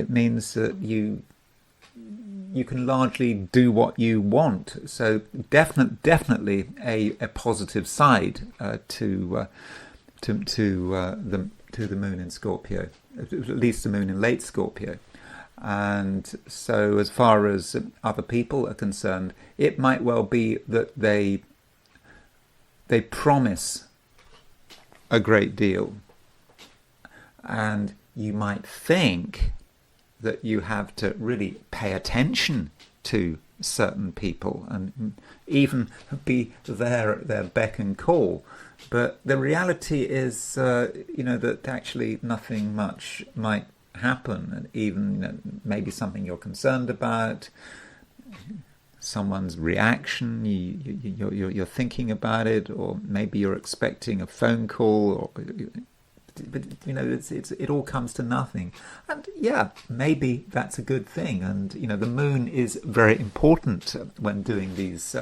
means that you can largely do what you want. So definitely a positive side to the moon in Scorpio, at least the moon in late Scorpio. And so as far as other people are concerned, it might well be that they promise a great deal, and you might think that you have to really pay attention to certain people and even be there at their beck and call. But the reality is, that actually nothing much might happen, and even maybe something you're concerned about, someone's reaction, you're thinking about it, or maybe you're expecting a phone call, but it all comes to nothing. And maybe that's a good thing. And the moon is very important when doing these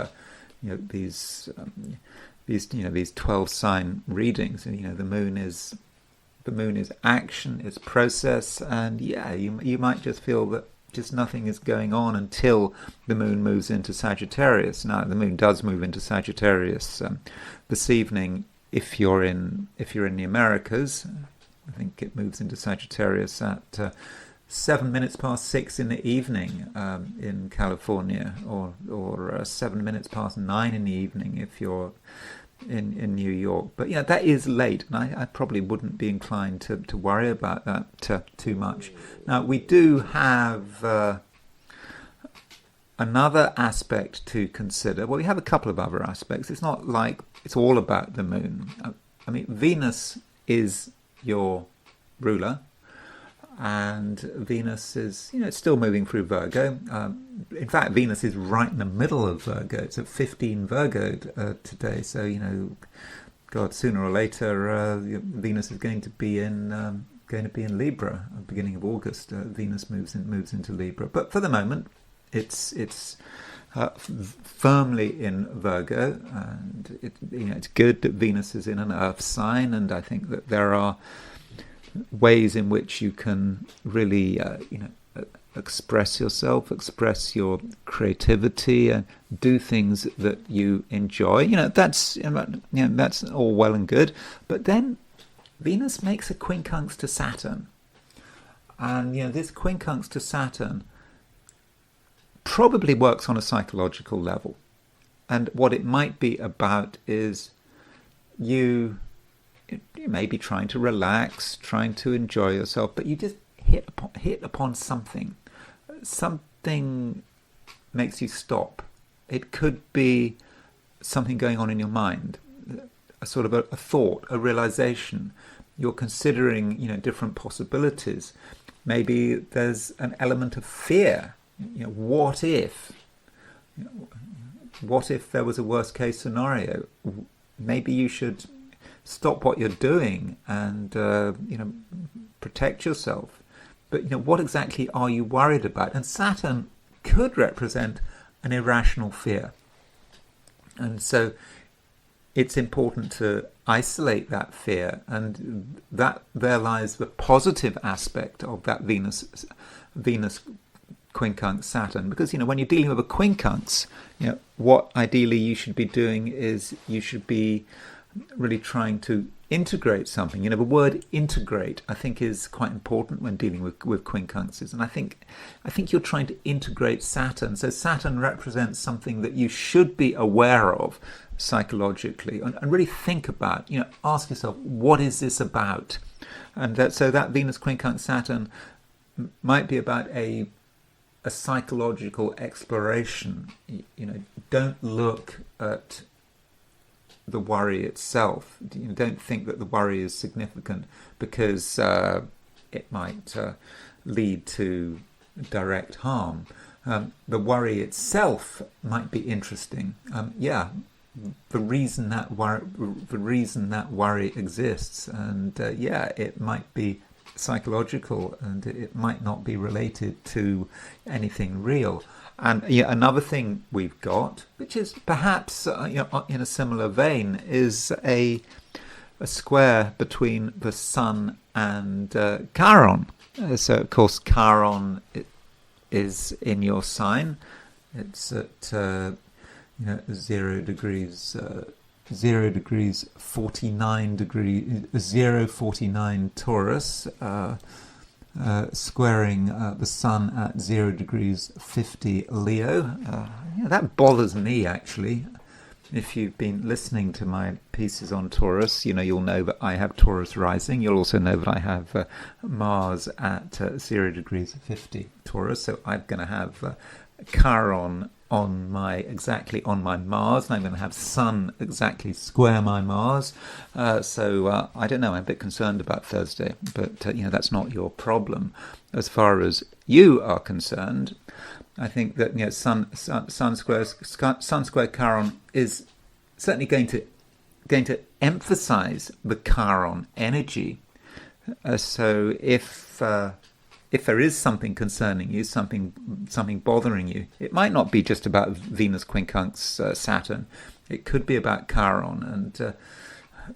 12 sign readings. And the moon is action, it's process, and you might just feel that just nothing is going on until the moon moves into Sagittarius. Now the moon does move into Sagittarius this evening. If you're in the Americas, I think it moves into Sagittarius at 7 minutes past 6 in the evening in California, or 7 minutes past 9 in the evening if you're in New York. But that is late, and I probably wouldn't be inclined to worry about that too much. Now we do have another aspect to consider. Well, we have a couple of other aspects. It's not like it's all about the moon. I mean, Venus is your ruler, and Venus is, it's still moving through Virgo. In fact, Venus is right in the middle of Virgo. It's at 15 Virgo today. So, God, sooner or later, Venus is going to be in Libra at the beginning of August. Venus moves into Libra. But for the moment, it's firmly in Virgo, and it's good that Venus is in an Earth sign. And I think that there are ways in which you can really, express yourself, express your creativity, and do things that you enjoy. That's all well and good. But then Venus makes a quincunx to Saturn, and this quincunx to Saturn probably works on a psychological level. And what it might be about is you may be trying to relax, trying to enjoy yourself, but you just hit upon something. Something makes you stop. It could be something going on in your mind, a sort of a thought, a realization. You're considering, different possibilities. Maybe there's an element of fear. What if? What if there was a worst case scenario? Maybe you should stop what you're doing and protect yourself. But what exactly are you worried about? And Saturn could represent an irrational fear, and so it's important to isolate that fear, and that there lies the positive aspect of that Venus quincunx Saturn. Because when you're dealing with a quincunx, what ideally you should be doing is you should be really trying to integrate something. The word integrate, I think, is quite important when dealing with quincunxes. And I think you're trying to integrate Saturn. So Saturn represents something that you should be aware of psychologically, and really think about. Ask yourself, what is this about? And that Venus quincunx Saturn might be about a psychological exploration. Don't look at the worry itself. Don't think that the worry is significant because it might lead to direct harm. The worry itself might be interesting. The reason that worry exists, and it might be psychological, and it might not be related to anything real. And another thing we've got, which is perhaps in a similar vein, is a square between the Sun and Chiron. So of course Chiron is in your sign. It's at 0 degrees 49 Taurus, squaring the Sun at 0 degrees 50 Leo. That bothers me, actually. If you've been listening to my pieces on Taurus, you'll know that I have Taurus rising. You'll also know that I have Mars at 0 degrees 50 Taurus. So I'm going to have Chiron exactly on my Mars, and I'm going to have Sun exactly square my Mars. So I don't know. I'm a bit concerned about Thursday, but that's not your problem. As far as you are concerned, I think that Sun square Chiron is certainly going to emphasize the Chiron energy. So if there is something concerning you, something bothering you, it might not be just about Venus quincunx Saturn. It could be about Chiron, and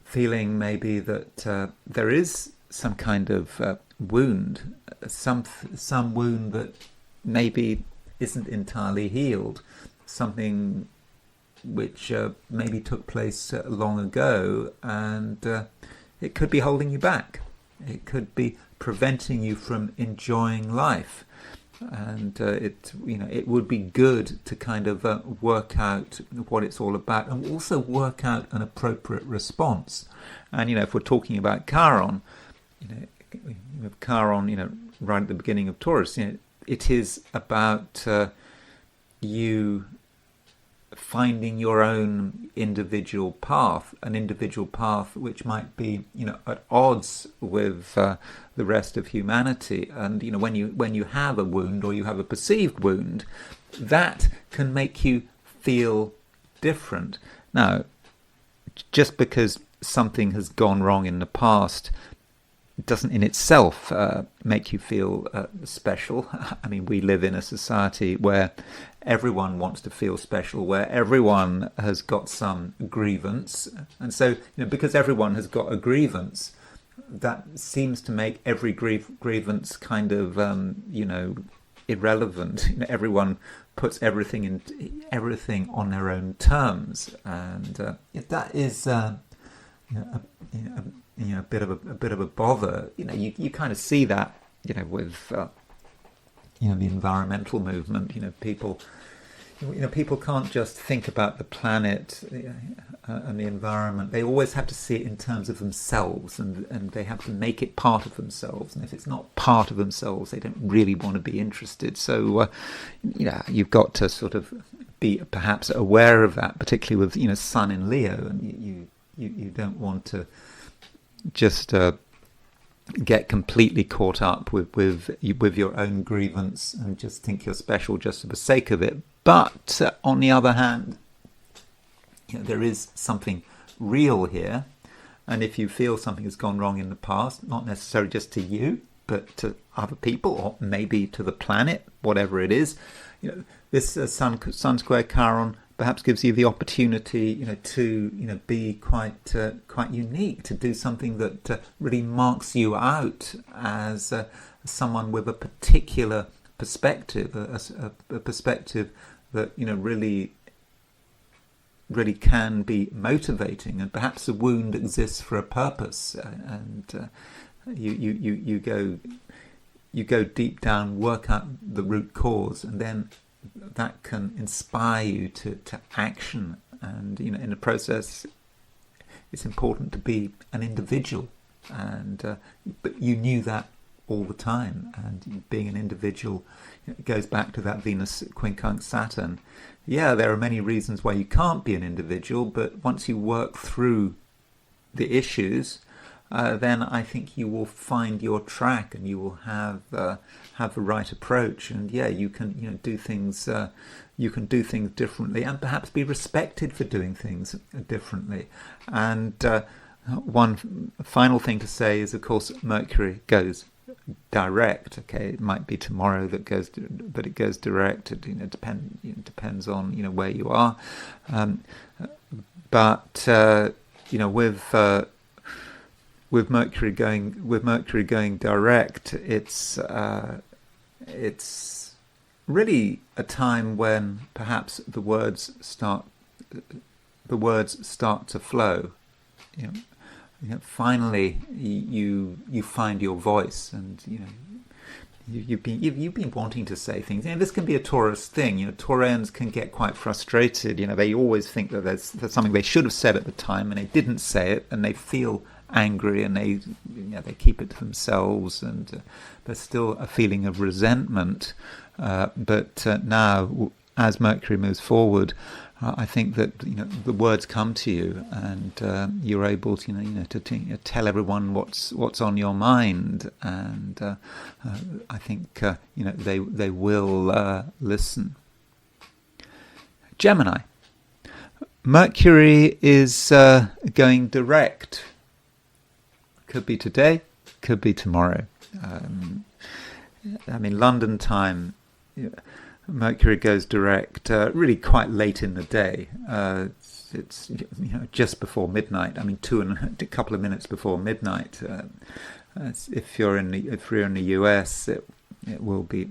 feeling maybe that there is some kind of wound, some wound that maybe isn't entirely healed, something which maybe took place long ago, and it could be holding you back. It could be preventing you from enjoying life, and it would be good to kind of work out what it's all about, and also work out an appropriate response. And if we're talking about Chiron, with Chiron, right at the beginning of Taurus, it is about you finding your own individual path, an individual path which might be, at odds with the rest of humanity. And when you have a wound, or you have a perceived wound, that can make you feel different. Now, just because something has gone wrong in the past doesn't in itself make you feel special. I mean, we live in a society where everyone wants to feel special, where everyone has got some grievance. And so, because everyone has got a grievance, that seems to make every grievance kind of, irrelevant. Everyone puts everything on their own terms. And that is... a bit of a bother. You kind of see that, with the environmental movement. People can't just think about the planet and the environment. They always have to see it in terms of themselves, and they have to make it part of themselves. And if it's not part of themselves, they don't really want to be interested. So, you've got to sort of be perhaps aware of that, particularly with Sun in Leo, and you don't want to just get completely caught up with your own grievance and just think you're special just for the sake of it. But on the other hand, there is something real here, and if you feel something has gone wrong in the past, not necessarily just to you, but to other people, or maybe to the planet, whatever it is, this Sun square Chiron perhaps gives you the opportunity, to be quite unique, to do something that really marks you out as someone with a particular perspective, a perspective that really can be motivating. And perhaps a wound exists for a purpose, and you go deep down, work out the root cause, and then that can inspire you to action. And in the process, it's important to be an individual, and but you knew that all the time. And being an individual, it goes back to that Venus quincunx Saturn. Yeah, there are many reasons why you can't be an individual, but once you work through the issues, then I think you will find your track, and you will have the right approach. And you can do things. You can do things differently, and perhaps be respected for doing things differently. And one final thing to say is, of course, Mercury goes direct. Okay, it might be tomorrow but it goes direct. It depends on where you are. But with Mercury going direct, it's really a time when perhaps the words start to flow. Finally, you find your voice, and you've been wanting to say things. This can be a Taurus thing. Taurians can get quite frustrated. They always think that there's something they should have said at the time, and they didn't say it, and they feel angry, and they keep it to themselves, and there's still a feeling of resentment. But now, as Mercury moves forward, I think that the words come to you, and you're able to to tell everyone what's on your mind, and I think they will listen. Gemini. Mercury is going direct. Could be today, could be tomorrow. London time, Mercury goes direct really quite late in the day. It's just before midnight. A couple of minutes before midnight. If you're in the US, it will be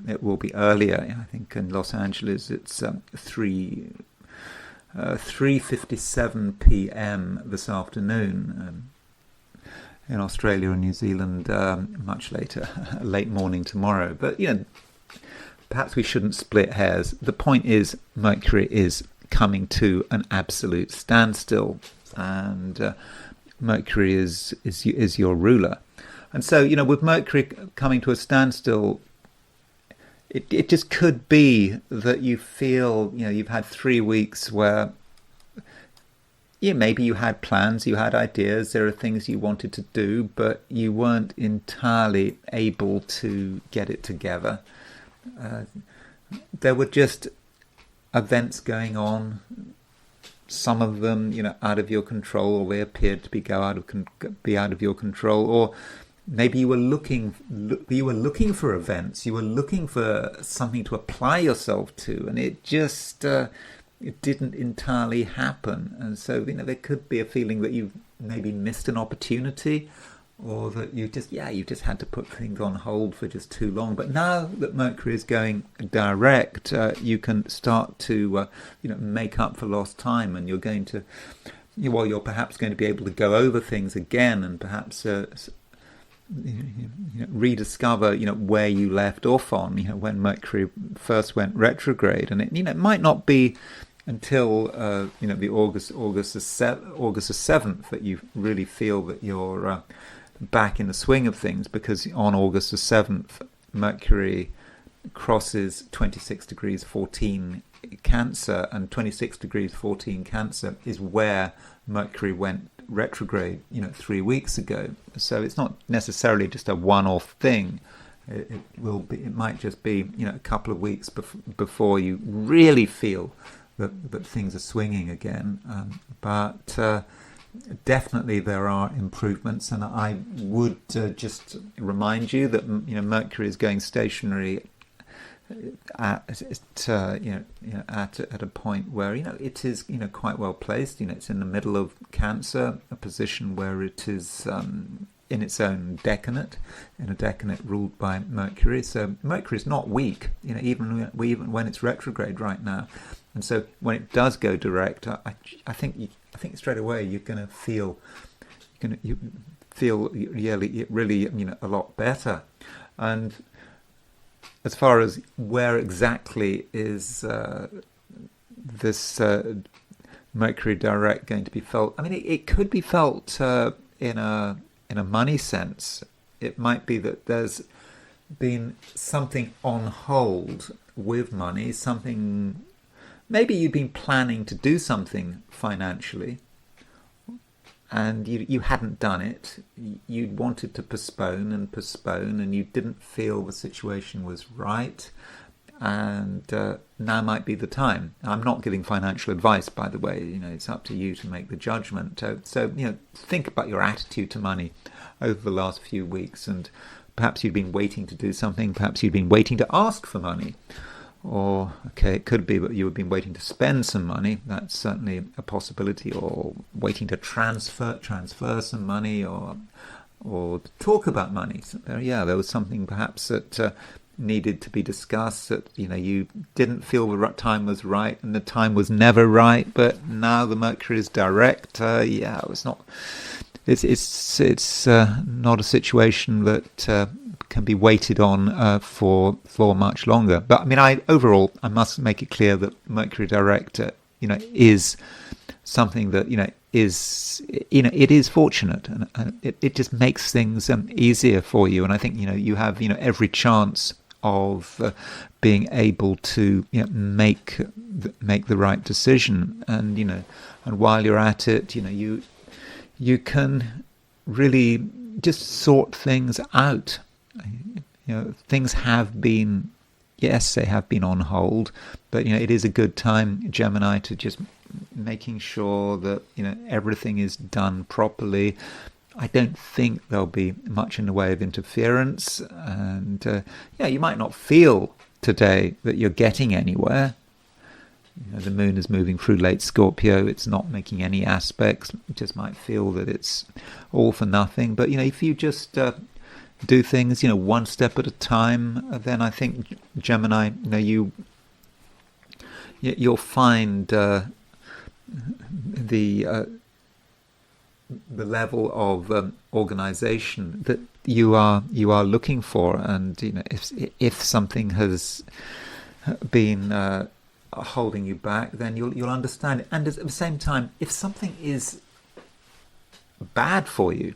earlier. I think in Los Angeles it's 3:57 p.m. this afternoon. In Australia and New Zealand, much later, late morning tomorrow. But perhaps we shouldn't split hairs. The point is, Mercury is coming to an absolute standstill, and Mercury is your ruler. And so, with Mercury coming to a standstill, it just could be that you feel, you've had 3 weeks where maybe you had plans, you had ideas, there are things you wanted to do, but you weren't entirely able to get it together. There were just events going on, some of them, out of your control, or they appeared to be out of your control, or maybe you were looking for events, you were looking for something to apply yourself to, and it just it didn't entirely happen. And so there could be a feeling that you maybe missed an opportunity, or that you just had to put things on hold for just too long. But now that Mercury is going direct, you can start to make up for lost time, and you're going to you're perhaps going to be able to go over things again, and perhaps rediscover where you left off on when Mercury first went retrograde. And it might not be until the August the 7th that you really feel that you're back in the swing of things, because on August the 7th Mercury crosses 26 degrees 14 Cancer, and 26 degrees 14 Cancer is where Mercury went retrograde 3 weeks ago. So it's not necessarily just a one-off thing. It might just be a couple of weeks before you really feel that things are swinging again, but definitely there are improvements. And I would just remind you that Mercury is going stationary at a point where it is quite well placed. It's in the middle of Cancer, a position where it is in its own decadent, in a decadent ruled by Mercury. So Mercury is not weak, even when it's retrograde right now. And so when it does go direct, I think straight away you're going to feel really a lot better. And as far as where exactly is this Mercury Direct going to be felt, it could be felt in a money sense. It might be that there's been something on hold with money, something. Maybe you've been planning to do something financially, and you hadn't done it. You wanted to postpone, and you didn't feel the situation was right, and now might be the time. I'm not giving financial advice, by the way. It's up to you to make the judgment. So think about your attitude to money over the last few weeks, and perhaps you've been waiting to do something. Perhaps you've been waiting to ask for money. Or, it could be that you have been waiting to spend some money. That's certainly a possibility. Or waiting to transfer some money, or talk about money. So there was something perhaps that needed to be discussed, that you didn't feel the time was right, and the time was never right. But now the Mercury is direct. It's not. It's not a situation that can be waited on for much longer. But overall, I must make it clear that Mercury Direct, is something that is it is fortunate, and it just makes things easier for you. And I think you have every chance of being able to make the right decision. And and while you're at it, you can really just sort things out. Things have been, yes, they have been on hold, but it is a good time, Gemini, to just making sure that everything is done properly. I don't think there'll be much in the way of interference, and you might not feel today that you're getting anywhere. The moon is moving through late Scorpio. It's not making any aspects. You just might feel that it's all for nothing. But if you just do things one step at a time, then I think, Gemini, you'll find the level of organization that you are looking for. And if something has been holding you back, then you'll understand it. And at the same time, if something is bad for you,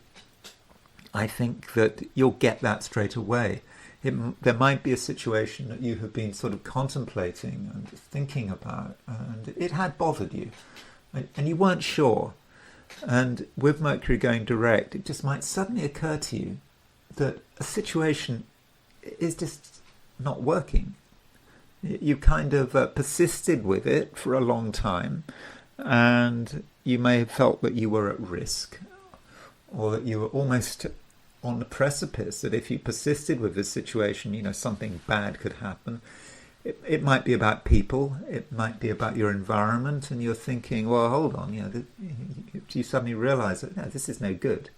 I think that you'll get that straight away. There might be a situation that you have been sort of contemplating and thinking about, and it had bothered you, and you weren't sure. And with Mercury going direct, it just might suddenly occur to you that a situation is just not working. You kind of persisted with it for a long time, and you may have felt that you were at risk, or that you were almost on the precipice, that if you persisted with this situation, something bad could happen. It might be about people, it might be about your environment, and you're thinking, well, hold on, you suddenly realise that this is no good.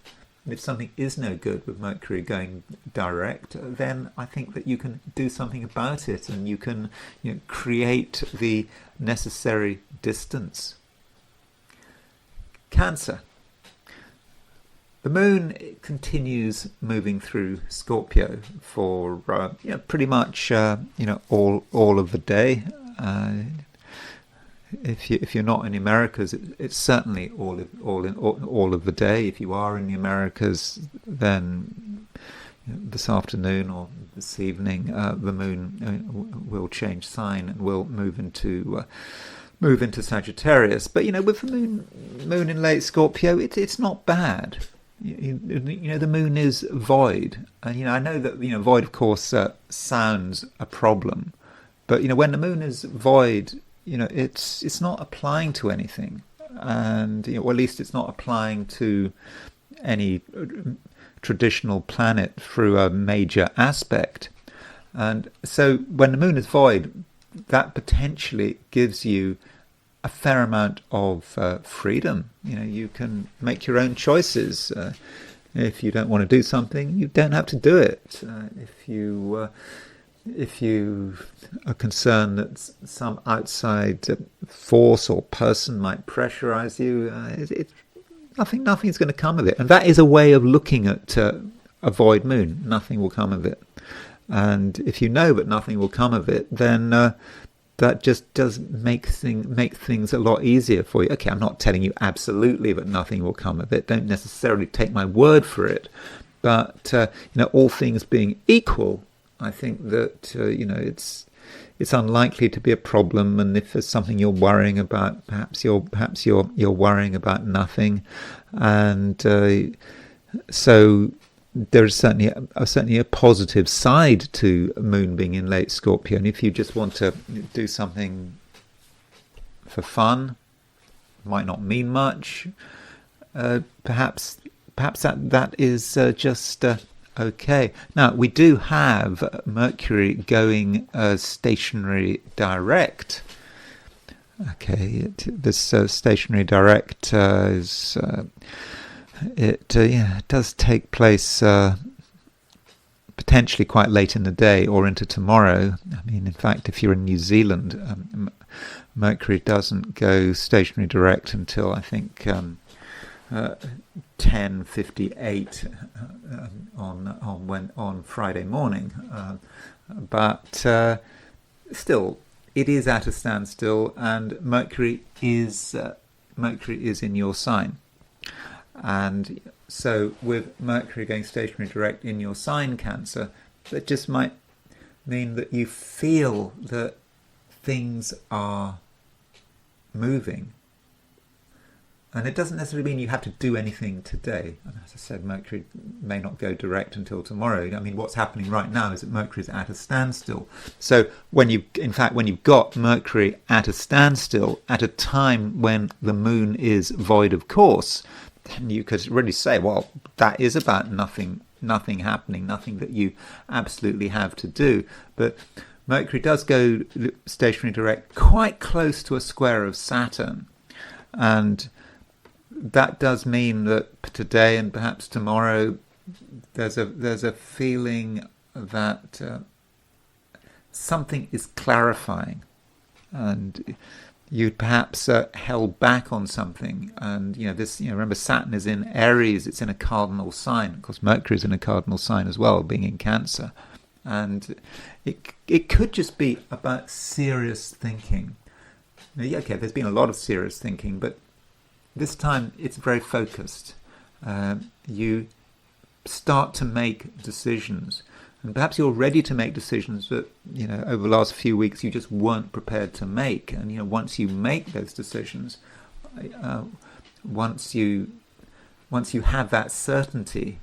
And if something is no good with Mercury going direct, then I think that you can do something about it, and you can create the necessary distance. Cancer. The moon continues moving through Scorpio for pretty much all of the day. If you're not in the Americas, it's certainly all of the day. If you are in the Americas, then this afternoon or this evening, the moon will change sign and will move into Sagittarius. But with the moon in late Scorpio, it's not bad. The moon is void, and I know that void, of course, sounds a problem, but when the moon is void, it's not applying to anything, and or at least it's not applying to any traditional planet through a major aspect. And so when the moon is void, that potentially gives you a fair amount of freedom. You can make your own choices. If you don't want to do something, you don't have to do it. If you are concerned that some outside force or person might pressurize you, nothing's going to come of it. And that is a way of looking at a void moon. Nothing will come of it. And if you know that nothing will come of it, then that just does make things a lot easier for you. Okay, I'm not telling you absolutely that nothing will come of it. Don't necessarily take my word for it. But all things being equal, I think that it's unlikely to be a problem. And if there's something you're worrying about, perhaps you're worrying about nothing. And so there is certainly a positive side to Moon being in late Scorpio. And if you just want to do something for fun, might not mean much. Perhaps that is just okay. Now we do have Mercury going stationary direct. Okay, this stationary direct is. It does take place potentially quite late in the day or into tomorrow. I mean, in fact, if you're in New Zealand, Mercury doesn't go stationary direct until I think 10:58 on Friday morning. But still, it is at a standstill, and Mercury is in your sign. And so with Mercury going stationary direct in your sign, Cancer, that just might mean that you feel that things are moving. And it doesn't necessarily mean you have to do anything today. And as I said, Mercury may not go direct until tomorrow. I mean, what's happening right now is that Mercury is at a standstill. So when you've got Mercury at a standstill at a time when the moon is void of course, then you could really say, well, that is about nothing happening, nothing that you absolutely have to do. But Mercury does go stationary direct quite close to a square of Saturn. And that does mean that today and perhaps tomorrow there's a feeling that something is clarifying, and you'd perhaps held back on something. And remember, Saturn is in Aries; it's in a cardinal sign. Of course, Mercury is in a cardinal sign as well, being in Cancer, and it could just be about serious thinking. Now, okay, there's been a lot of serious thinking, but this time it's very focused. You start to make decisions, and perhaps you're ready to make decisions that over the last few weeks you just weren't prepared to make. And once you make those decisions, once you have that certainty,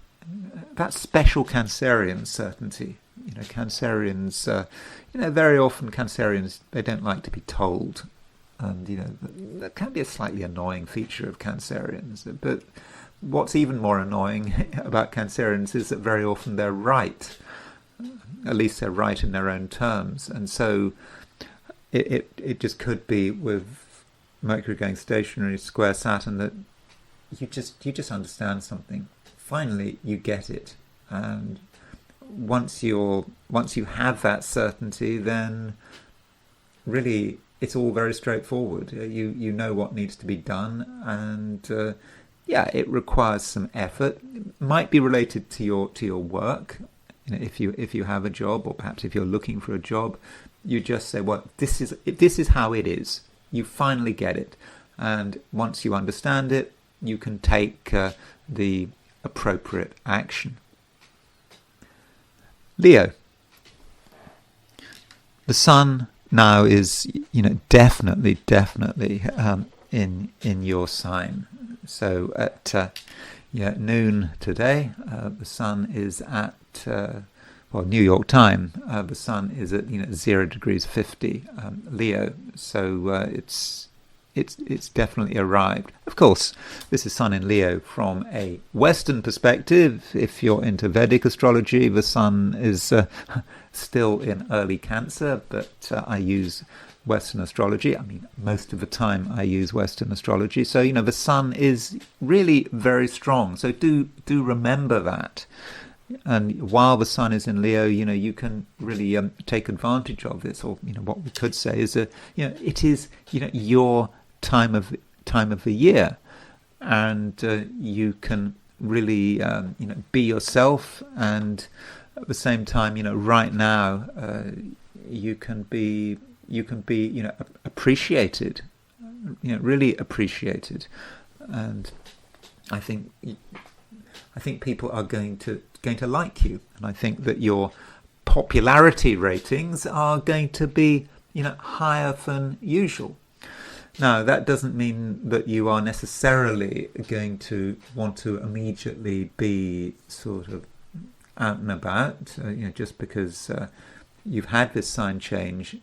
that special Cancerian certainty. Cancerians, very often Cancerians, they don't like to be told. And that can be a slightly annoying feature of Cancerians. But what's even more annoying about Cancerians is that very often they're right. At least they're right in their own terms. And so it just could be with Mercury going stationary square Saturn that you just understand something. Finally, you get it. And once you have that certainty, then really it's all very straightforward. You know what needs to be done, and it requires some effort. It might be related to your work. If you have a job, or perhaps if you're looking for a job, you just say, well, this is how it is. You finally get it, and once you understand it, you can take the appropriate action. Leo. The Sun now is, definitely in your sign. So at noon today, the Sun is at New York time. The Sun is at 0 degrees 50 Leo. So it's definitely arrived. Of course, this is Sun in Leo from a Western perspective. If you're into Vedic astrology, the Sun is still in early Cancer, but I use Western astrology. I mean, most of the time I use Western astrology. So, the Sun is really very strong. So do remember that. And while the Sun is in Leo, you can really take advantage of this. Or, what we could say is that, it is, your time of the year, and you can really, be yourself, and at the same time, right now, you can be, appreciated, really appreciated, and I think people are going to like you, and I think that your popularity ratings are going to be, higher than usual. Now, that doesn't mean that you are necessarily going to want to immediately be sort of out and about. Just because you've had this sign change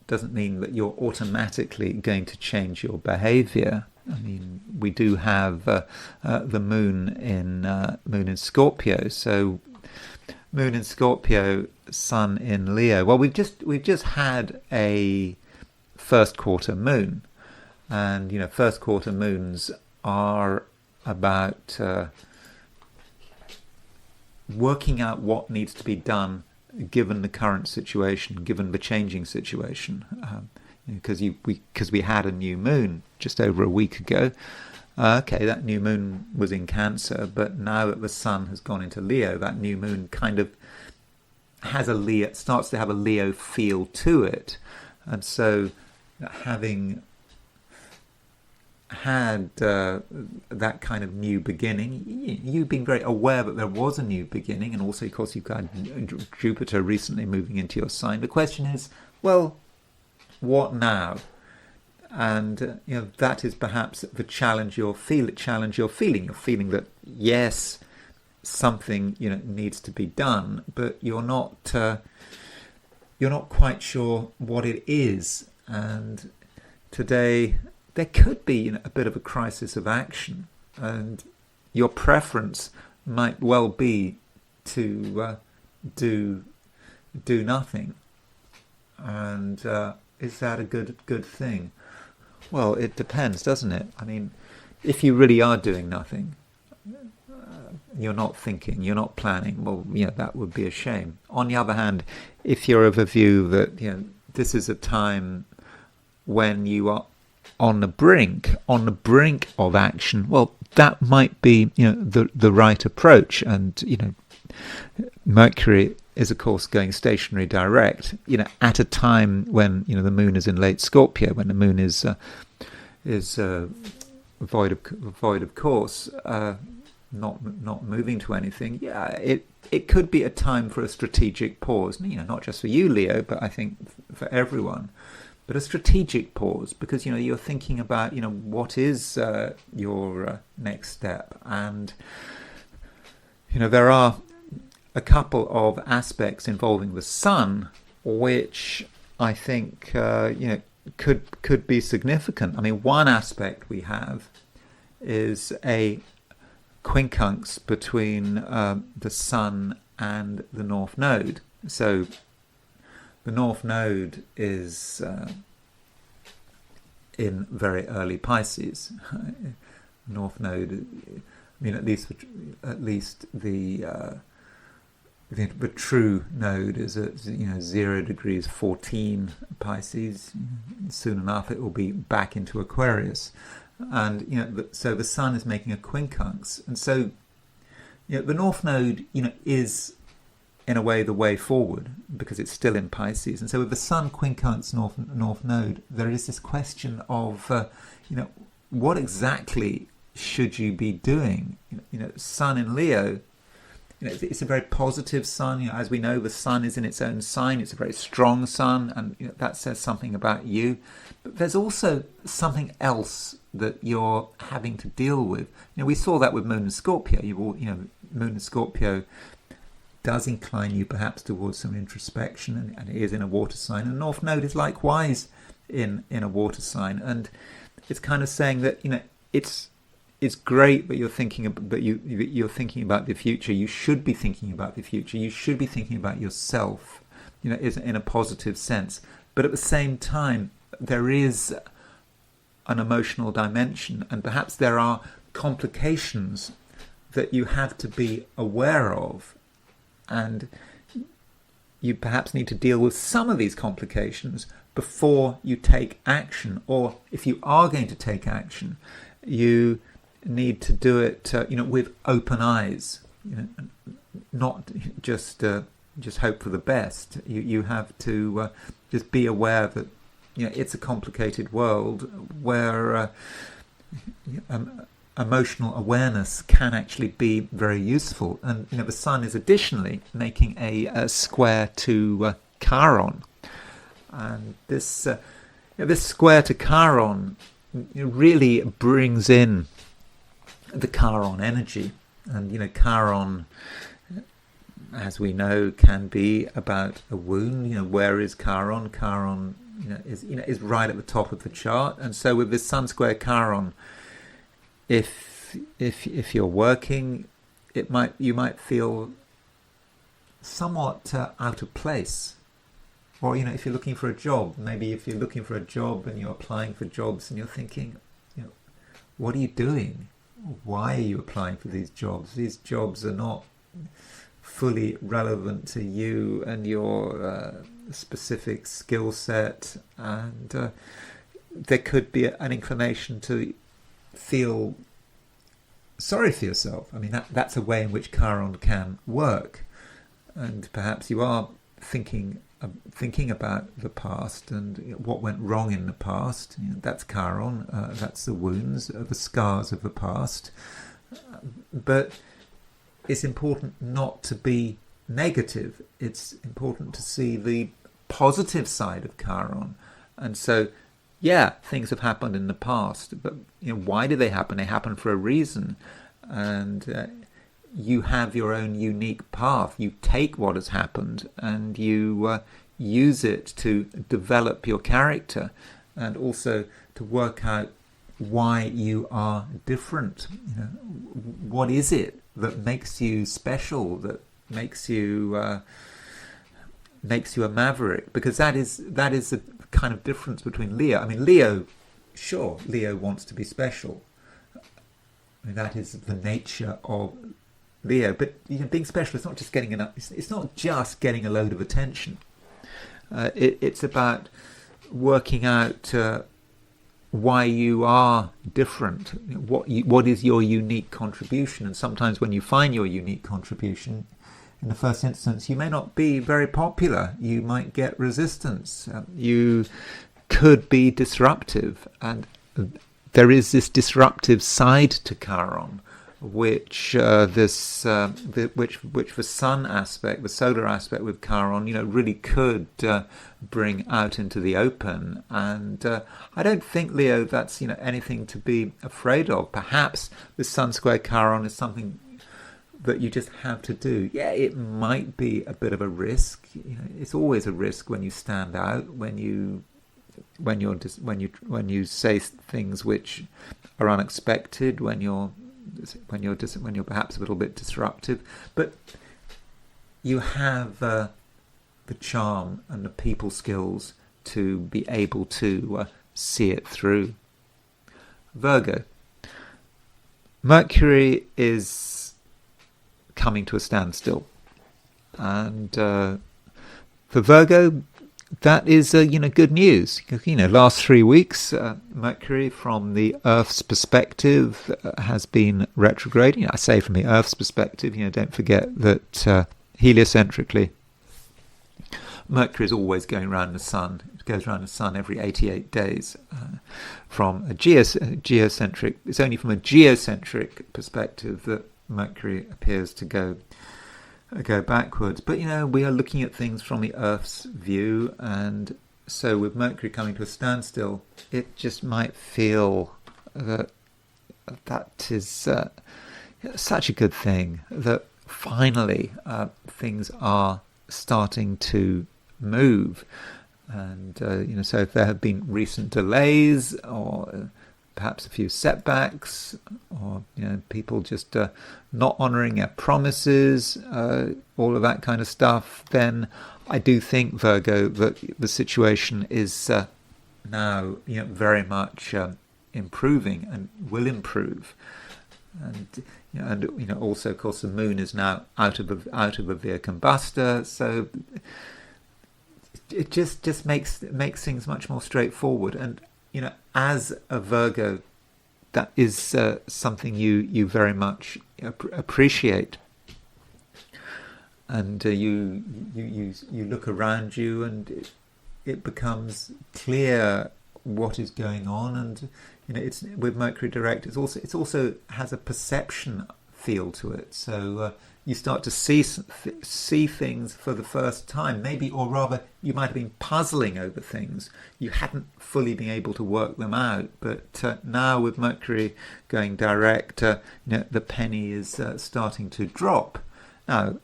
doesn't mean that you're automatically going to change your behavior. I mean, we do have the moon in Scorpio. So moon in Scorpio, Sun in Leo. Well, we've just had a first quarter moon. And, first quarter moons are about working out what needs to be done given the current situation, given the changing situation. Because we had a new moon just over a week ago. That new moon was in Cancer, but now that the Sun has gone into Leo, that new moon kind of starts to have a Leo feel to it. And so having had that kind of new beginning, you being very aware that there was a new beginning, and also, of course, you've got Jupiter recently moving into your sign. The question is, well, what now? And that is perhaps the challenge you're feeling. You're feeling that yes, something needs to be done, but you're not quite sure what it is. And today there could be a bit of a crisis of action, and your preference might well be to do nothing. And is that a good thing? Well, it depends, doesn't it? I mean, if you really are doing nothing, you're not thinking, you're not planning, well, that would be a shame. On the other hand, if you're of a view that this is a time when you are on the brink of action, well, that might be the right approach. And Mercury is, of course, going stationary direct, at a time when the moon is in late Scorpio, when the moon is void of course, not moving to anything. It could be a time for a strategic pause. Not just for you, Leo, but I think for everyone. But a strategic pause, because you're thinking about what is your next step, and there are a couple of aspects involving the sun, which I think could be significant. I mean, one aspect we have is a quincunx between the sun and the North Node. So the North Node is in very early Pisces. North Node, I mean, at least the true node is at 0 degrees 14 Pisces. Soon enough, it will be back into Aquarius, and so the sun is making a quincunx, and so the North Node is in a way the way forward, because it's still in Pisces. And so with the sun quincunx North Node, there is this question of what exactly should you be doing? Sun in Leo. It's a very positive sun. As we know, the sun is in its own sign. It's a very strong sun, and that says something about you. But there's also something else that you're having to deal with. We saw that with Moon and Scorpio. Moon and Scorpio does incline you perhaps towards some introspection, and it is in a water sign. And North Node is likewise in a water sign, and it's kind of saying that it's great that you're thinking about the future. You should be thinking about the future. You should be thinking about yourself, in a positive sense. But at the same time, there is an emotional dimension, and perhaps there are complications that you have to be aware of, and you perhaps need to deal with some of these complications before you take action. Or if you are going to take action, you need to do it with open eyes, not just hope for the best. You have to just be aware that it's a complicated world where emotional awareness can actually be very useful. And the sun is additionally making a square to Chiron, and this square to Chiron really brings in the Chiron energy. And Chiron, as we know, can be about a wound. Where is Chiron? Chiron is right at the top of the chart. And so with this sun square Chiron, if you're working, you might feel somewhat out of place. Or if you're looking for a job, maybe if you're looking for a job and you're applying for jobs and you're thinking, what are you doing? Why are you applying for these jobs? These jobs are not fully relevant to you and your specific skill set, and there could be an inclination to feel sorry for yourself. I mean, that's a way in which Chiron can work, and perhaps you are thinking thinking about the past and what went wrong in the past. That's Chiron, that's the wounds, the scars of the past. But it's important not to be negative. It's important to see the positive side of Chiron. And so, yeah, things have happened in the past, but why do they happen? They happen for a reason. And you have your own unique path. You take what has happened and you use it to develop your character and also to work out why you are different. What is it that makes you special, that makes you a maverick? Because that is the kind of difference between Leo. I mean, Leo wants to be special. I mean, that is the nature of Leo. But being special is not just getting enough. It's not just getting a load of attention. It's about working out why you are different. What is your unique contribution? And sometimes when you find your unique contribution, in the first instance, you may not be very popular. You might get resistance. You could be disruptive, and there is this disruptive side to Chiron, which the sun aspect, the solar aspect with Chiron, really could bring out into the open. And I don't think, Leo, that's anything to be afraid of. Perhaps the Sun square Chiron is something that you just have to do. Yeah, it might be a bit of a risk. It's always a risk when you stand out, when you say things which are unexpected, when you're perhaps a little bit disruptive, but you have the charm and the people skills to be able to see it through. Virgo. Mercury is coming to a standstill, and for Virgo, that is good news. Last 3 weeks, Mercury from the Earth's perspective has been retrograde. I say from the Earth's perspective. Don't forget that heliocentrically, Mercury is always going around the Sun. It goes around the Sun every 88 days. From a geocentric, it's only from a geocentric perspective that Mercury appears to go backwards. But we are looking at things from the Earth's view, and so with Mercury coming to a standstill, it just might feel that is such a good thing, that finally things are starting to move. And so if there have been recent delays, or perhaps a few setbacks, or people just not honouring their promises, all of that kind of stuff, then I do think, Virgo, that the situation is now very much improving and will improve. And also, of course, the Moon is now out of the Via Combusta, so it just makes things much more straightforward. And as a Virgo, that is something you very much appreciate. And you look around you, and it becomes clear what is going on. And it's with Mercury Direct. It's also has a perception feel to it. So you start to see things for the first time, maybe, or rather, you might have been puzzling over things. You hadn't fully been able to work them out, but now with Mercury going direct, the penny is starting to drop. Now,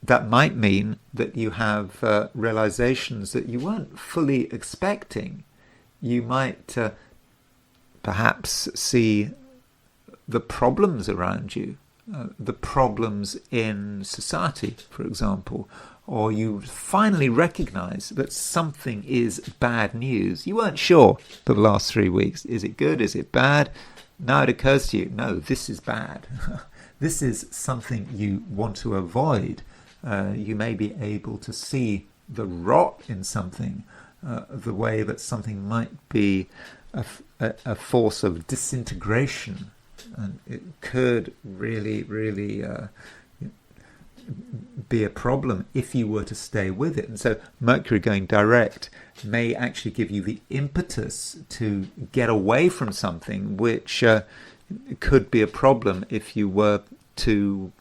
that might mean that you have realizations that you weren't fully expecting. You might perhaps see the problems around you. The problems in society, for example, or you finally recognize that something is bad news. You weren't sure for the last 3 weeks. Is it good? Is it bad? Now it occurs to you, no, this is bad. This is something you want to avoid. You may be able to see the rot in something, the way that something might be a force of disintegration. And it could really be a problem if you were to stay with it. And so Mercury going direct may actually give you the impetus to get away from something which could be a problem if you were to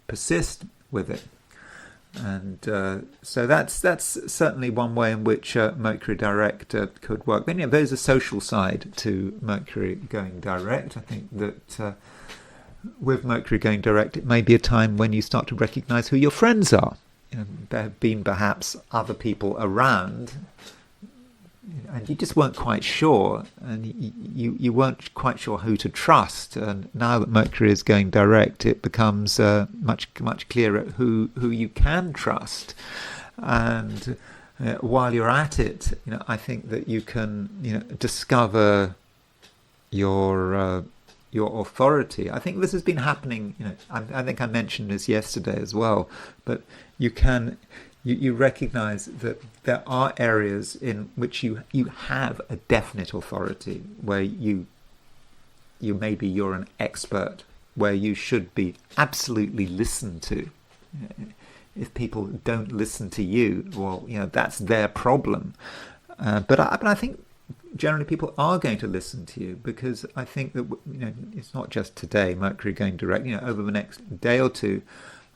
persist with it. And so that's certainly one way in which Mercury direct could work. Then there's a social side to Mercury going direct. I think that with Mercury going direct, it may be a time when you start to recognize who your friends are. There have been perhaps other people around, and you just weren't quite sure, and you weren't quite sure who to trust. And now that Mercury is going direct, it becomes much clearer who you can trust. And while you're at it, I think that you can discover your authority. I think this has been happening. I think I mentioned this yesterday as well. But you recognize that there are areas in which you have a definite authority, where you're an expert, where you should be absolutely listened to. If people don't listen to you, well, that's their problem. But I think generally people are going to listen to you, because I think that it's not just today, Mercury going direct. Over the next day or two,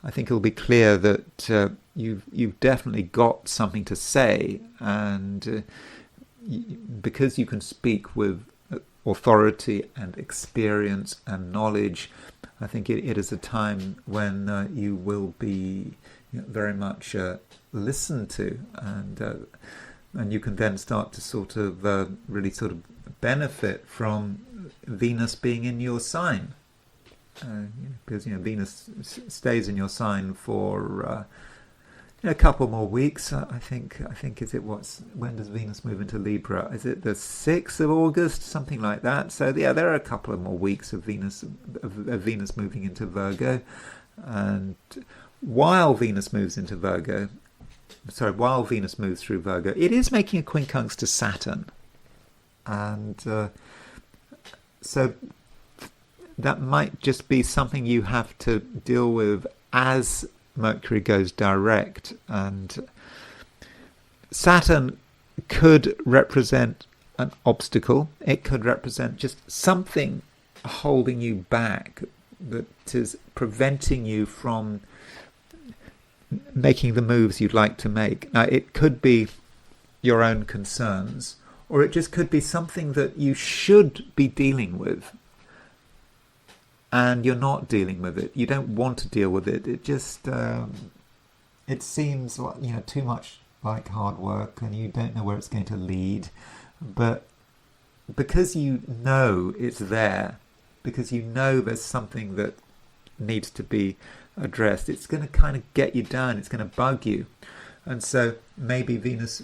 I think it'll be clear that you've definitely got something to say, and because you can speak with authority and experience and knowledge, I think it is a time when you will be very much listened to, and you can then start to sort of really sort of benefit from Venus being in your sign, because Venus stays in your sign for a couple more weeks. I think when does Venus move into Libra? Is it the 6th of August, something like that? So there are a couple of more weeks of Venus moving into Virgo, and while Venus moves through Virgo, it is making a quincunx to Saturn, and so that might just be something you have to deal with as Mercury goes direct. And Saturn could represent an obstacle. It could represent just something holding you back, that is preventing you from making the moves you'd like to make. Now, it could be your own concerns, or it just could be something that you should be dealing with, and you're not dealing with it. You don't want to deal with it. It just it seems like too much like hard work, and you don't know where it's going to lead. But because it's there, because there's something that needs to be addressed, it's going to kind of get you down. It's going to bug you, and so maybe Venus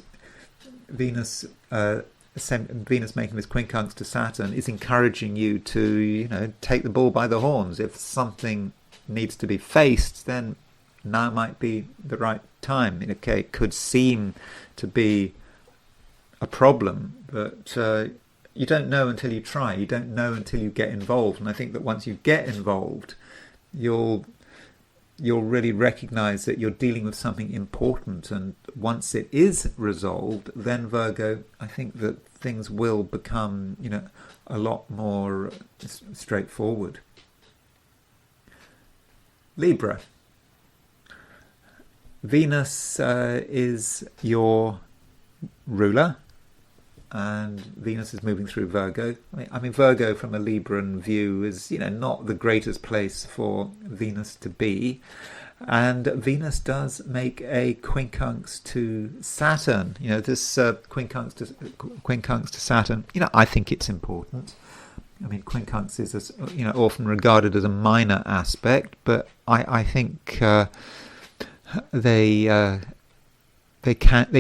making this quincunx to Saturn is encouraging you to take the bull by the horns. If something needs to be faced, then now might be the right time. Okay, it could seem to be a problem, but you don't know until you try. You don't know until you get involved. And I think that once you get involved, you'll really recognize that you're dealing with something important. And once it is resolved, then Virgo, I think that things will become, a lot more straightforward. Libra. Venus is your ruler, and Venus is moving through Virgo. I mean, Virgo from a Libran view is, not the greatest place for Venus to be. And Venus does make a quincunx to Saturn. This quincunx to Saturn, I think it's important. I mean, quincunx is, often regarded as a minor aspect, but I think they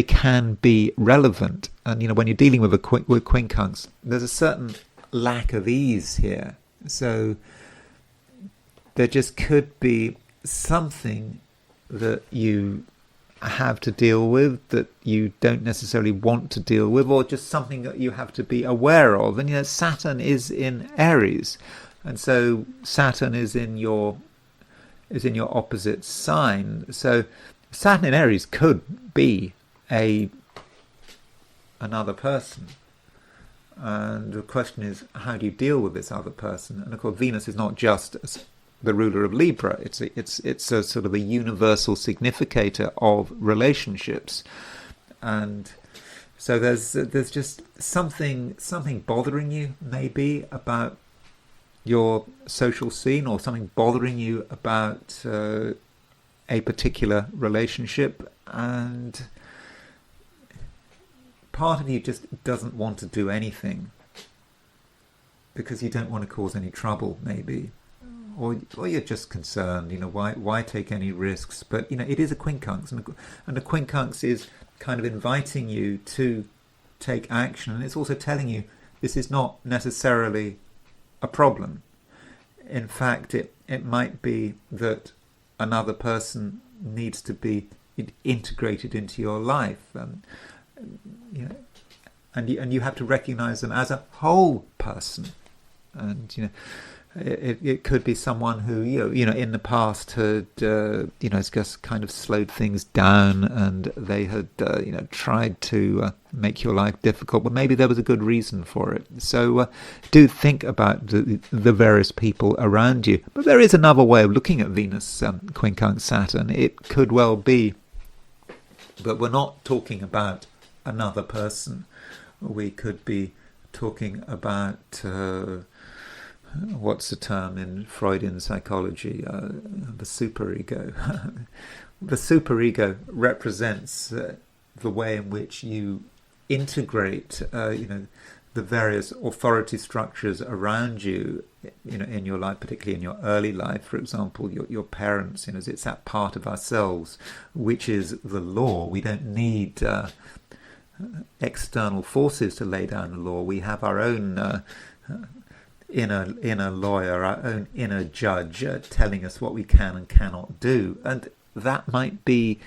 can be relevant. And when you're dealing with with quincunx, there's a certain lack of ease here. So there just could be something that you have to deal with that you don't necessarily want to deal with, or just something that you have to be aware of. And Saturn is in Aries, and so Saturn is in your is in your opposite sign. So Saturn in Aries could be another person. And the question is, how do you deal with this other person? And of course, Venus is not just the ruler of Libra. It's a sort of a universal significator of relationships. And so there's just something bothering you maybe about your social scene, or something bothering you about a particular relationship, and part of you just doesn't want to do anything because you don't want to cause any trouble, maybe, or you're just concerned. Why take any risks? But it is a quincunx, and a quincunx is kind of inviting you to take action, and it's also telling you this is not necessarily a problem. In fact, it might be that another person needs to be integrated into your life, and you have to recognize them as a whole person. And it could be someone who in the past had has just kind of slowed things down, and they had tried to make your life difficult, but maybe there was a good reason for it. So do think about the various people around you. But there is another way of looking at Venus quincunx Saturn. It could well be, but we're not talking about another person. We could be talking about what's the term in Freudian psychology? The superego. The superego represents the way in which you integrate, the various authority structures around you, in your life, particularly in your early life. For example, your parents. It's that part of ourselves which is the law. We don't need external forces to lay down the law. We have our own inner lawyer, our own inner judge, telling us what we can and cannot do, and that might be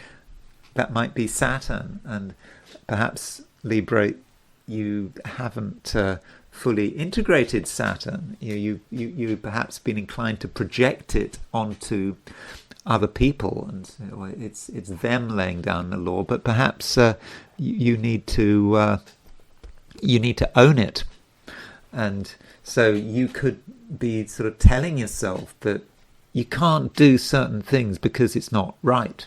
Saturn. And perhaps, Libra, you haven't fully integrated Saturn. You perhaps been inclined to project it onto other people, and it's them laying down the law. But perhaps you need to own it. And so you could be sort of telling yourself that you can't do certain things because it's not right.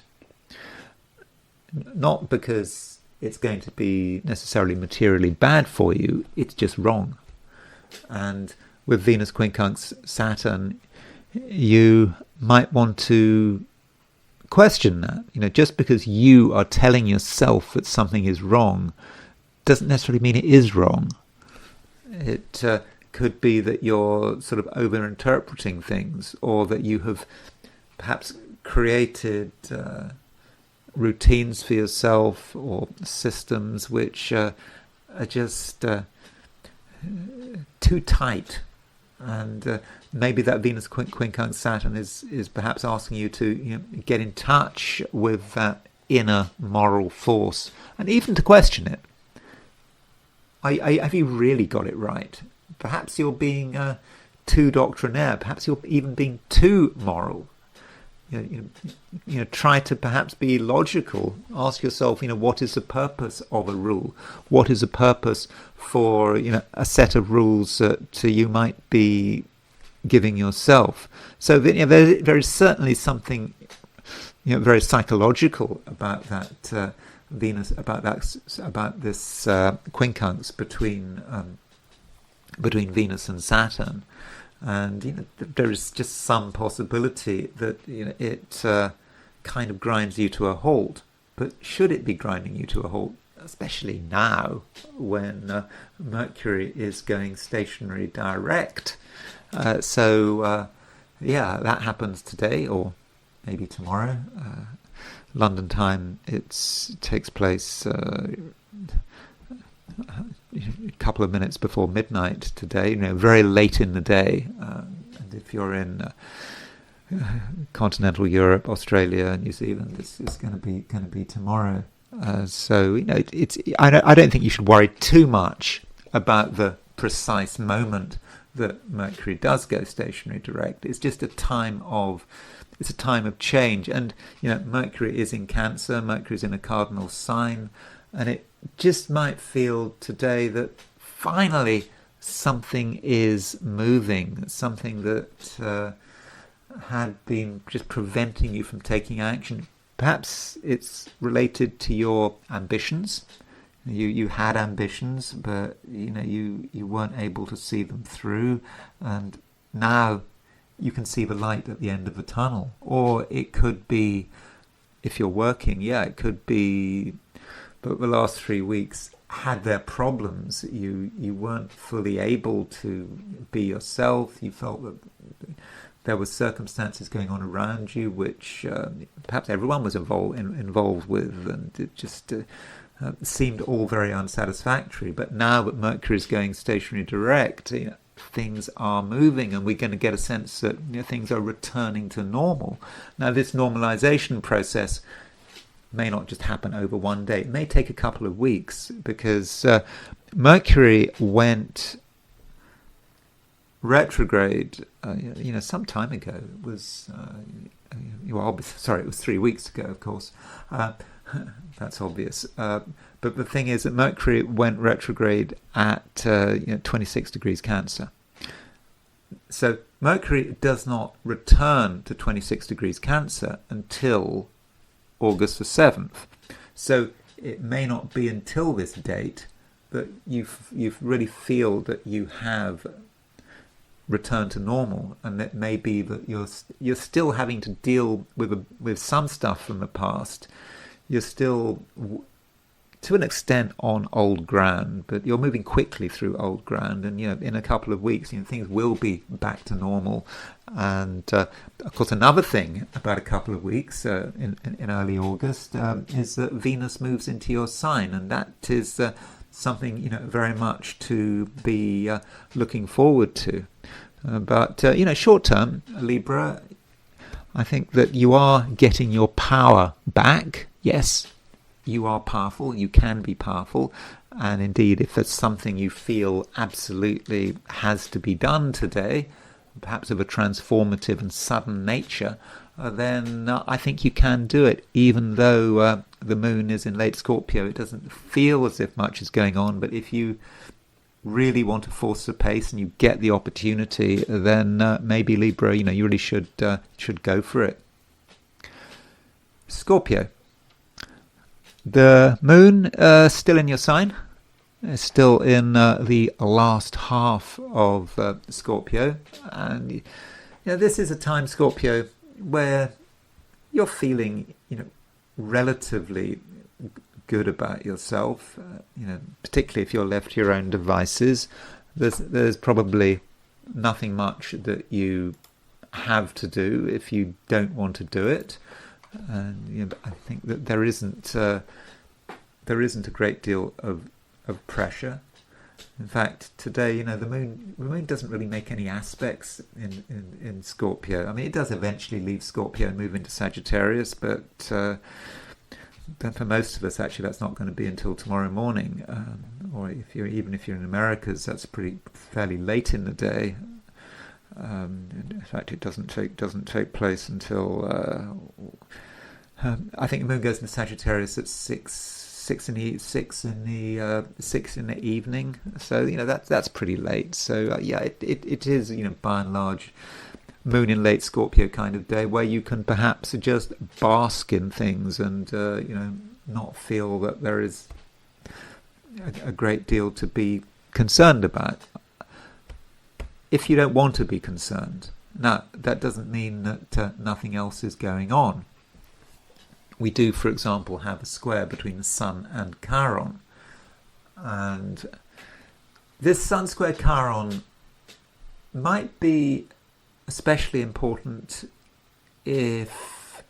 Not because it's going to be necessarily materially bad for you, it's just wrong. And with Venus quincunx Saturn, you might want to question that. Just because you are telling yourself that something is wrong doesn't necessarily mean it is wrong. It could be that you're sort of over-interpreting things, or that you have perhaps created routines for yourself, or systems which are just too tight. And maybe that Venus quincunx Saturn is perhaps asking you to get in touch with that inner moral force, and even to question it. Have you really got it right? Perhaps you're being too doctrinaire. Perhaps you're even being too moral. Try to perhaps be logical. Ask yourself, what is the purpose of a rule? What is the purpose for a set of rules that you might be giving yourself? So there is certainly something very psychological about that. Venus, about this quincunx between Venus and Saturn, and there is just some possibility that it kind of grinds you to a halt. But should it be grinding you to a halt, especially now when Mercury is going stationary direct? So that happens today, or maybe tomorrow. London time, it takes place a couple of minutes before midnight today, very late in the day. And if you're in continental Europe, Australia, New Zealand, this is going to be tomorrow. So I don't think you should worry too much about the precise moment that Mercury does go stationary direct. It's just a time of it's a time of change. And Mercury is in Cancer, Mercury is in a cardinal sign, and it just might feel today that finally something is moving, something that had been just preventing you from taking action. Perhaps it's related to your ambitions. You had ambitions, but you weren't able to see them through, and now you can see the light at the end of the tunnel. Or it could be, if you're working, it could be, but the last 3 weeks had their problems. You weren't fully able to be yourself. You felt that there were circumstances going on around you which perhaps everyone was involved with, and it just seemed all very unsatisfactory. But now that Mercury is going stationary direct, things are moving, and we're going to get a sense that things are returning to normal. Now, this normalization process may not just happen over one day. It may take a couple of weeks, because Mercury went retrograde some time ago. It was it was 3 weeks ago, of course. That's obvious. But the thing is that Mercury went retrograde at 26 degrees Cancer. So Mercury does not return to 26 degrees Cancer until August the 7th. So it may not be until this date that you really feel that you have returned to normal, and it may be that you're still having to deal with some stuff from the past. You're still, to an extent, on old ground, but you're moving quickly through old ground, and in a couple of weeks, things will be back to normal. And of course, another thing about a couple of weeks in early August is that Venus moves into your sign, and that is something very much to be looking forward to. But short term, Libra, I think that you are getting your power back. Yes, you are powerful, you can be powerful, and indeed if there's something you feel absolutely has to be done today, perhaps of a transformative and sudden nature, then I think you can do it, even though the moon is in late Scorpio. It doesn't feel as if much is going on, but if you really want to force the pace and you get the opportunity, then maybe Libra, you really should go for it. Scorpio. The moon still in your sign, still in the last half of Scorpio, and this is a time, Scorpio, where you're feeling relatively good about yourself. Particularly if you're left to your own devices, there's probably nothing much that you have to do if you don't want to do it. And I think that there isn't a great deal of pressure. In fact, today, the moon doesn't really make any aspects in Scorpio. I mean, it does eventually leave Scorpio and move into Sagittarius, but then for most of us, actually, that's not going to be until tomorrow morning. Or if you're in Americas, that's fairly late in the day. In fact, it doesn't take place until I think the moon goes into Sagittarius at six in the evening. So that's pretty late. So it is by and large moon in late Scorpio kind of day, where you can perhaps just bask in things and not feel that there is a great deal to be concerned about. If you don't want to be concerned. Now, that doesn't mean that nothing else is going on. We do, for example, have a square between the Sun and Chiron. And this Sun square Chiron might be especially important if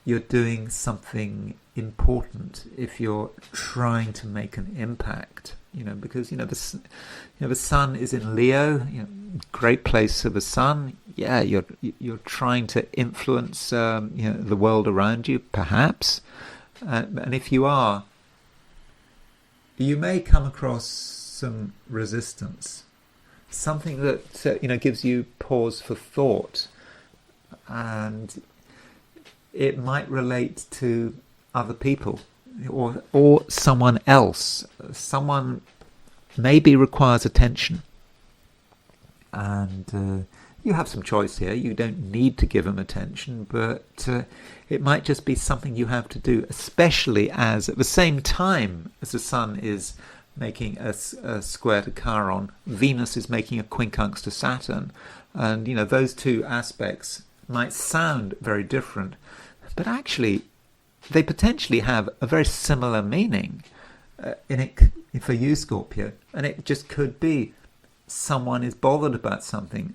you're doing something important, if you're trying to make an impact. Because the Sun is in Leo, great place for the Sun. Yeah, you're trying to influence the world around you, perhaps, and if you are, you may come across some resistance, something that gives you pause for thought. and it might relate to other people or someone else. Someone maybe requires attention, and you have some choice here. You don't need to give them attention, but it might just be something you have to do, especially as at the same time as the Sun is making a square to Chiron, Venus is making a quincunx to Saturn. And, those two aspects might sound very different, but actually they potentially have a very similar meaning in it for you, Scorpio. And it just could be someone is bothered about something.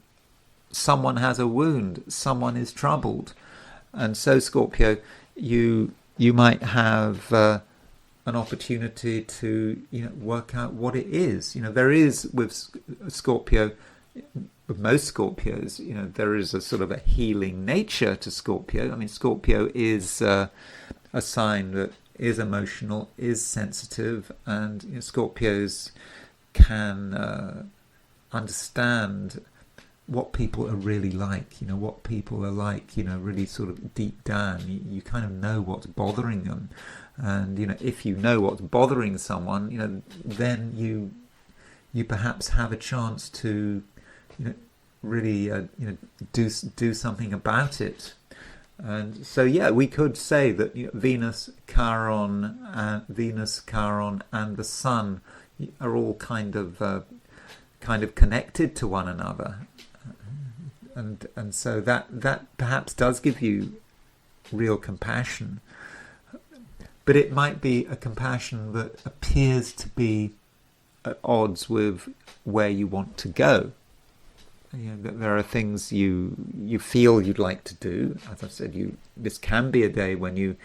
Someone has a wound, someone is troubled, and so Scorpio, you might have an opportunity to work out what it is. There is with Scorpio, with most Scorpios, there is a sort of a healing nature to Scorpio. I mean, Scorpio is a sign that is emotional, is sensitive, and Scorpios can understand what people are really like, what people are like, really sort of deep down. You kind of know what's bothering them. And, if you know what's bothering someone, then you perhaps have a chance to, really, do something about it. And so, we could say that Venus, Chiron, and the Sun are all kind of connected to one another. And so that perhaps does give you real compassion, but it might be a compassion that appears to be at odds with where you want to go. There are things you feel you'd like to do. As I've said, this can be a day when you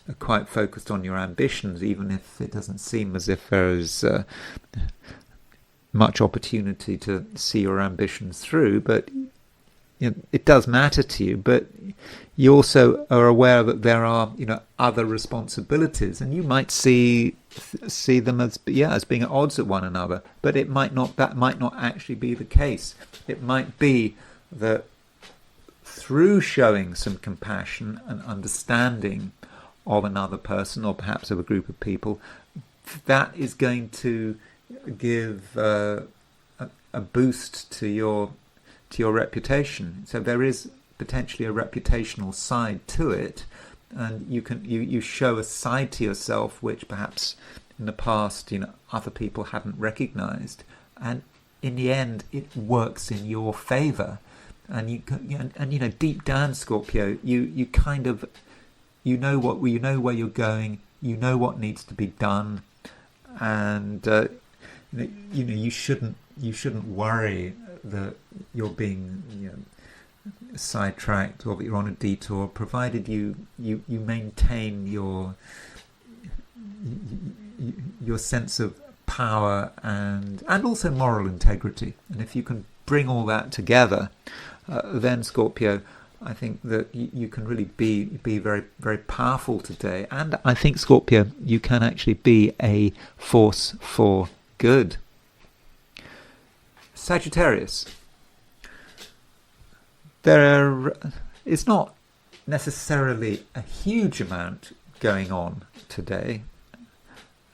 are quite focused on your ambitions, even if it doesn't seem as if there is much opportunity to see your ambitions through, but it does matter to you. But you also are aware that there are other responsibilities, and you might see them as being at odds at one another. But that might not actually be the case. It might be that through showing some compassion and understanding of another person, or perhaps of a group of people, that is going to give a boost to your reputation. So there is potentially a reputational side to it, and you show a side to yourself which perhaps in the past other people haven't recognized, and in the end it works in your favor. And deep down, Scorpio, you kind of know where you're going, what needs to be done, and you shouldn't worry that you're being sidetracked or that you're on a detour, provided you maintain your sense of power and also moral integrity. And if you can bring all that together, then Scorpio, I think that you can really be very, very powerful today. And I think, Scorpio, you can actually be a force for good. Sagittarius. There is not necessarily a huge amount going on today.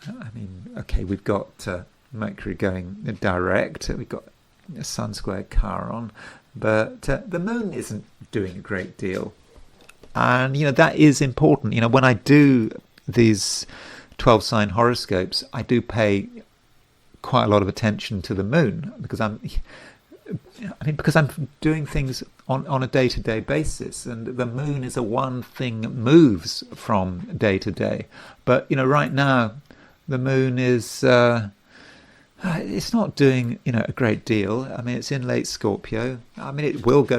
I mean, okay, we've got Mercury going direct, we've got a Sun square Chiron, but the Moon isn't doing a great deal. And, that is important. When I do these 12-sign horoscopes, I do pay quite a lot of attention to the Moon, because I'm doing things on a day-to-day basis, and the Moon is a one thing that moves from day to day. But right now the Moon is it's not doing a great deal. I mean, it's in late Scorpio. I mean, it will go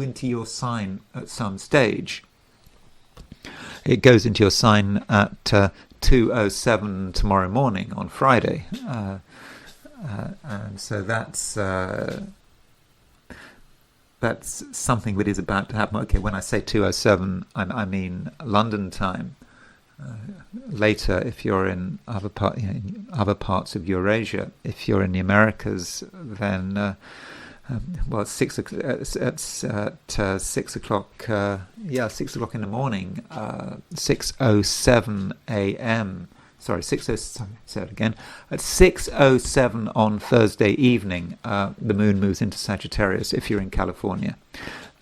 into your sign at some stage. It goes into your sign at 2:07 tomorrow morning on Friday, and so that's something that is about to happen. Okay, when I say 2:07, I mean London time. Later, if you're in other parts of Eurasia, if you're in the Americas, then well, 6 o'clock. 6 o'clock in the morning. 6:07 a.m. Sorry, 6:07. Say it again. At 6:07 on Thursday evening, the moon moves into Sagittarius. If you're in California,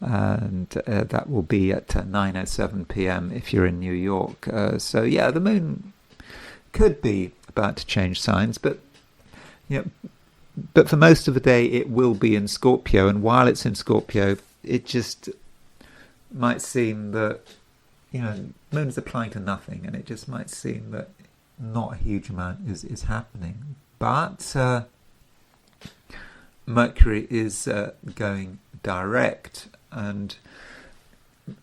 and that will be at 9:07 p.m. if you're in New York. So yeah, the moon could be about to change signs, but but for most of the day it will be in Scorpio, and while it's in Scorpio, it just might seem that moon is applying to nothing, and it just might seem that not a huge amount is happening. But Mercury is going direct, and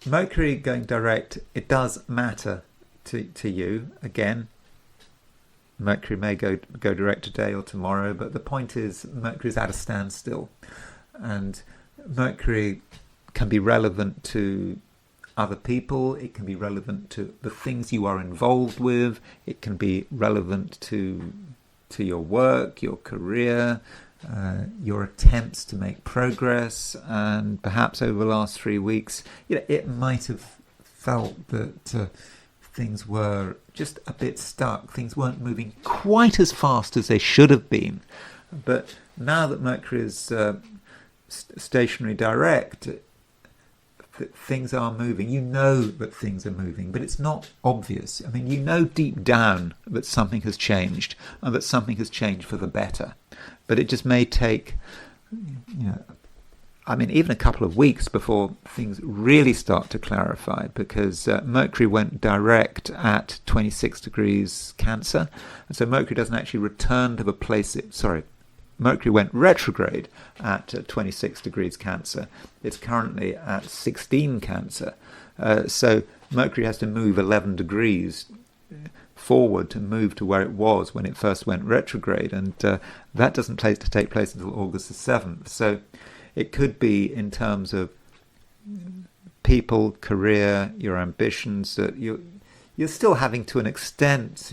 Mercury going direct, it does matter to you. Again, Mercury may go direct today or tomorrow, but the point is Mercury's at a standstill, and Mercury can be relevant to other people, it can be relevant to the things you are involved with, it can be relevant to your work, your career, your attempts to make progress. And perhaps over the last 3 weeks, it might have felt that things were just a bit stuck, things weren't moving quite as fast as they should have been. But now that Mercury is stationary direct, things are moving. You know that things are moving, but it's not obvious. I mean, you know deep down that something has changed, and that something has changed for the better. But it just may take, even a couple of weeks before things really start to clarify, because Mercury went direct at 26 degrees Cancer, and so Mercury doesn't actually return to the place Mercury went retrograde at 26 degrees Cancer. It's currently at 16 Cancer. So Mercury has to move 11 degrees forward to move to where it was when it first went retrograde. And that doesn't take place until August the 7th. So it could be, in terms of people, career, your ambitions, that you're still having to an extent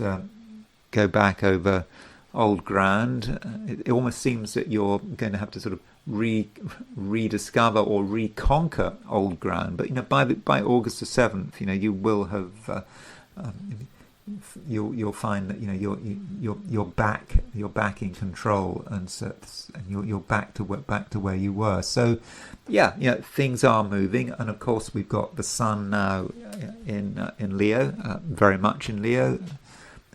go back over old ground. It almost seems that you're going to have to sort of rediscover or reconquer old ground. But by August the 7th, you will have you'll find that you're back in control, and you're back to where you were. So things are moving, and of course we've got the Sun now in Leo, very much in Leo.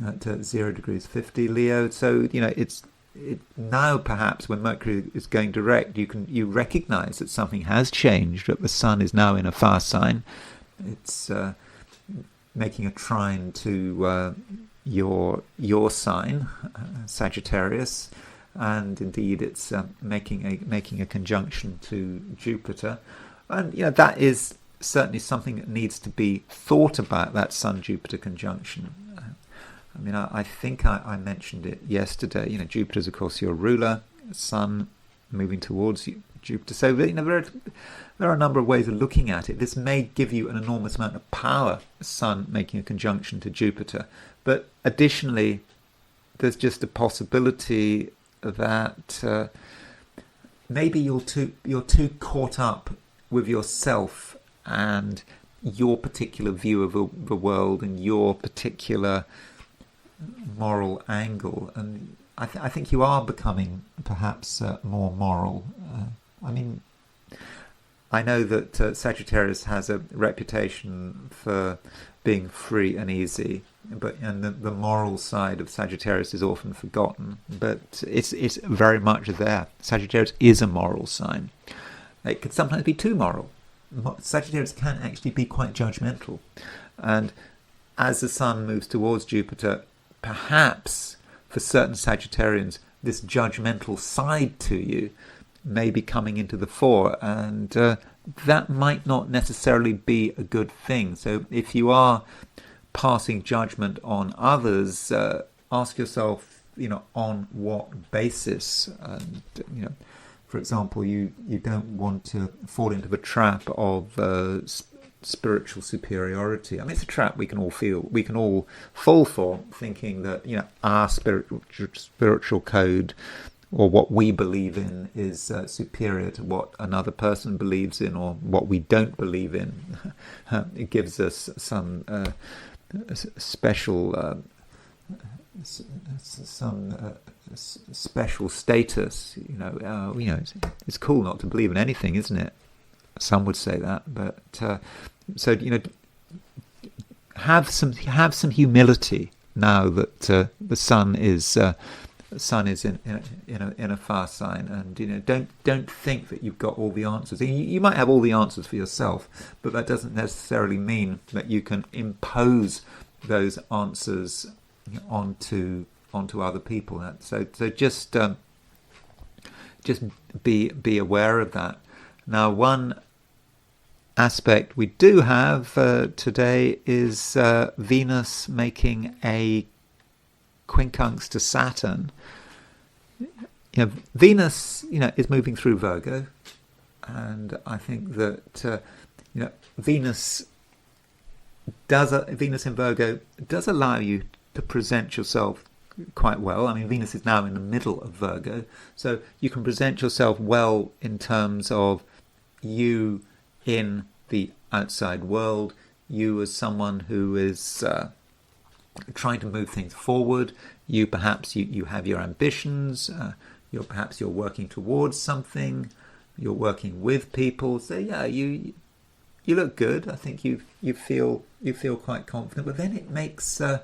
At 0 degrees 50 Leo. So it's now, perhaps when Mercury is going direct, you recognize that something has changed, that the Sun is now in a fast sign. It's making a trine to your sign, Sagittarius, and indeed it's making a conjunction to Jupiter, and that is certainly something that needs to be thought about, that Sun-Jupiter conjunction. I think I mentioned it yesterday. Jupiter is, of course, your ruler. Sun moving towards Jupiter. So there are a number of ways of looking at it. This may give you an enormous amount of power, Sun making a conjunction to Jupiter. But additionally, there's just a possibility that maybe you're too caught up with yourself and your particular view of the world and your particular moral angle, and I think you are becoming perhaps more moral. I know that Sagittarius has a reputation for being free and easy, and the moral side of Sagittarius is often forgotten, but it's very much there. Sagittarius is a moral sign. It can sometimes be too moral. Sagittarius can actually be quite judgmental, and as the Sun moves towards Jupiter, perhaps for certain Sagittarians, this judgmental side to you may be coming into the fore, and that might not necessarily be a good thing. So if you are passing judgment on others, ask yourself, on what basis? And for example, you don't want to fall into the trap of spiritual superiority. It's a trap we can all fall for, thinking that our spiritual code or what we believe in is superior to what another person believes in, or what we don't believe in. It gives us some special special status. It's cool not to believe in anything, isn't it? Some would say that, but so have some humility now that the sun is in a fire sign, and don't think that you've got all the answers. You might have all the answers for yourself, but that doesn't necessarily mean that you can impose those answers onto other people. So just be aware of that. Now, one aspect we do have today is Venus making a quincunx to Saturn. Venus, is moving through Virgo, and I think that Venus in Virgo does allow you to present yourself quite well. I mean, Venus is now in the middle of Virgo, so you can present yourself well in terms of you in the outside world, you as someone who is trying to move things forward. You perhaps you have your ambitions. You're working towards something. You're working with people. So yeah, you look good. I think you feel quite confident. But then it makes a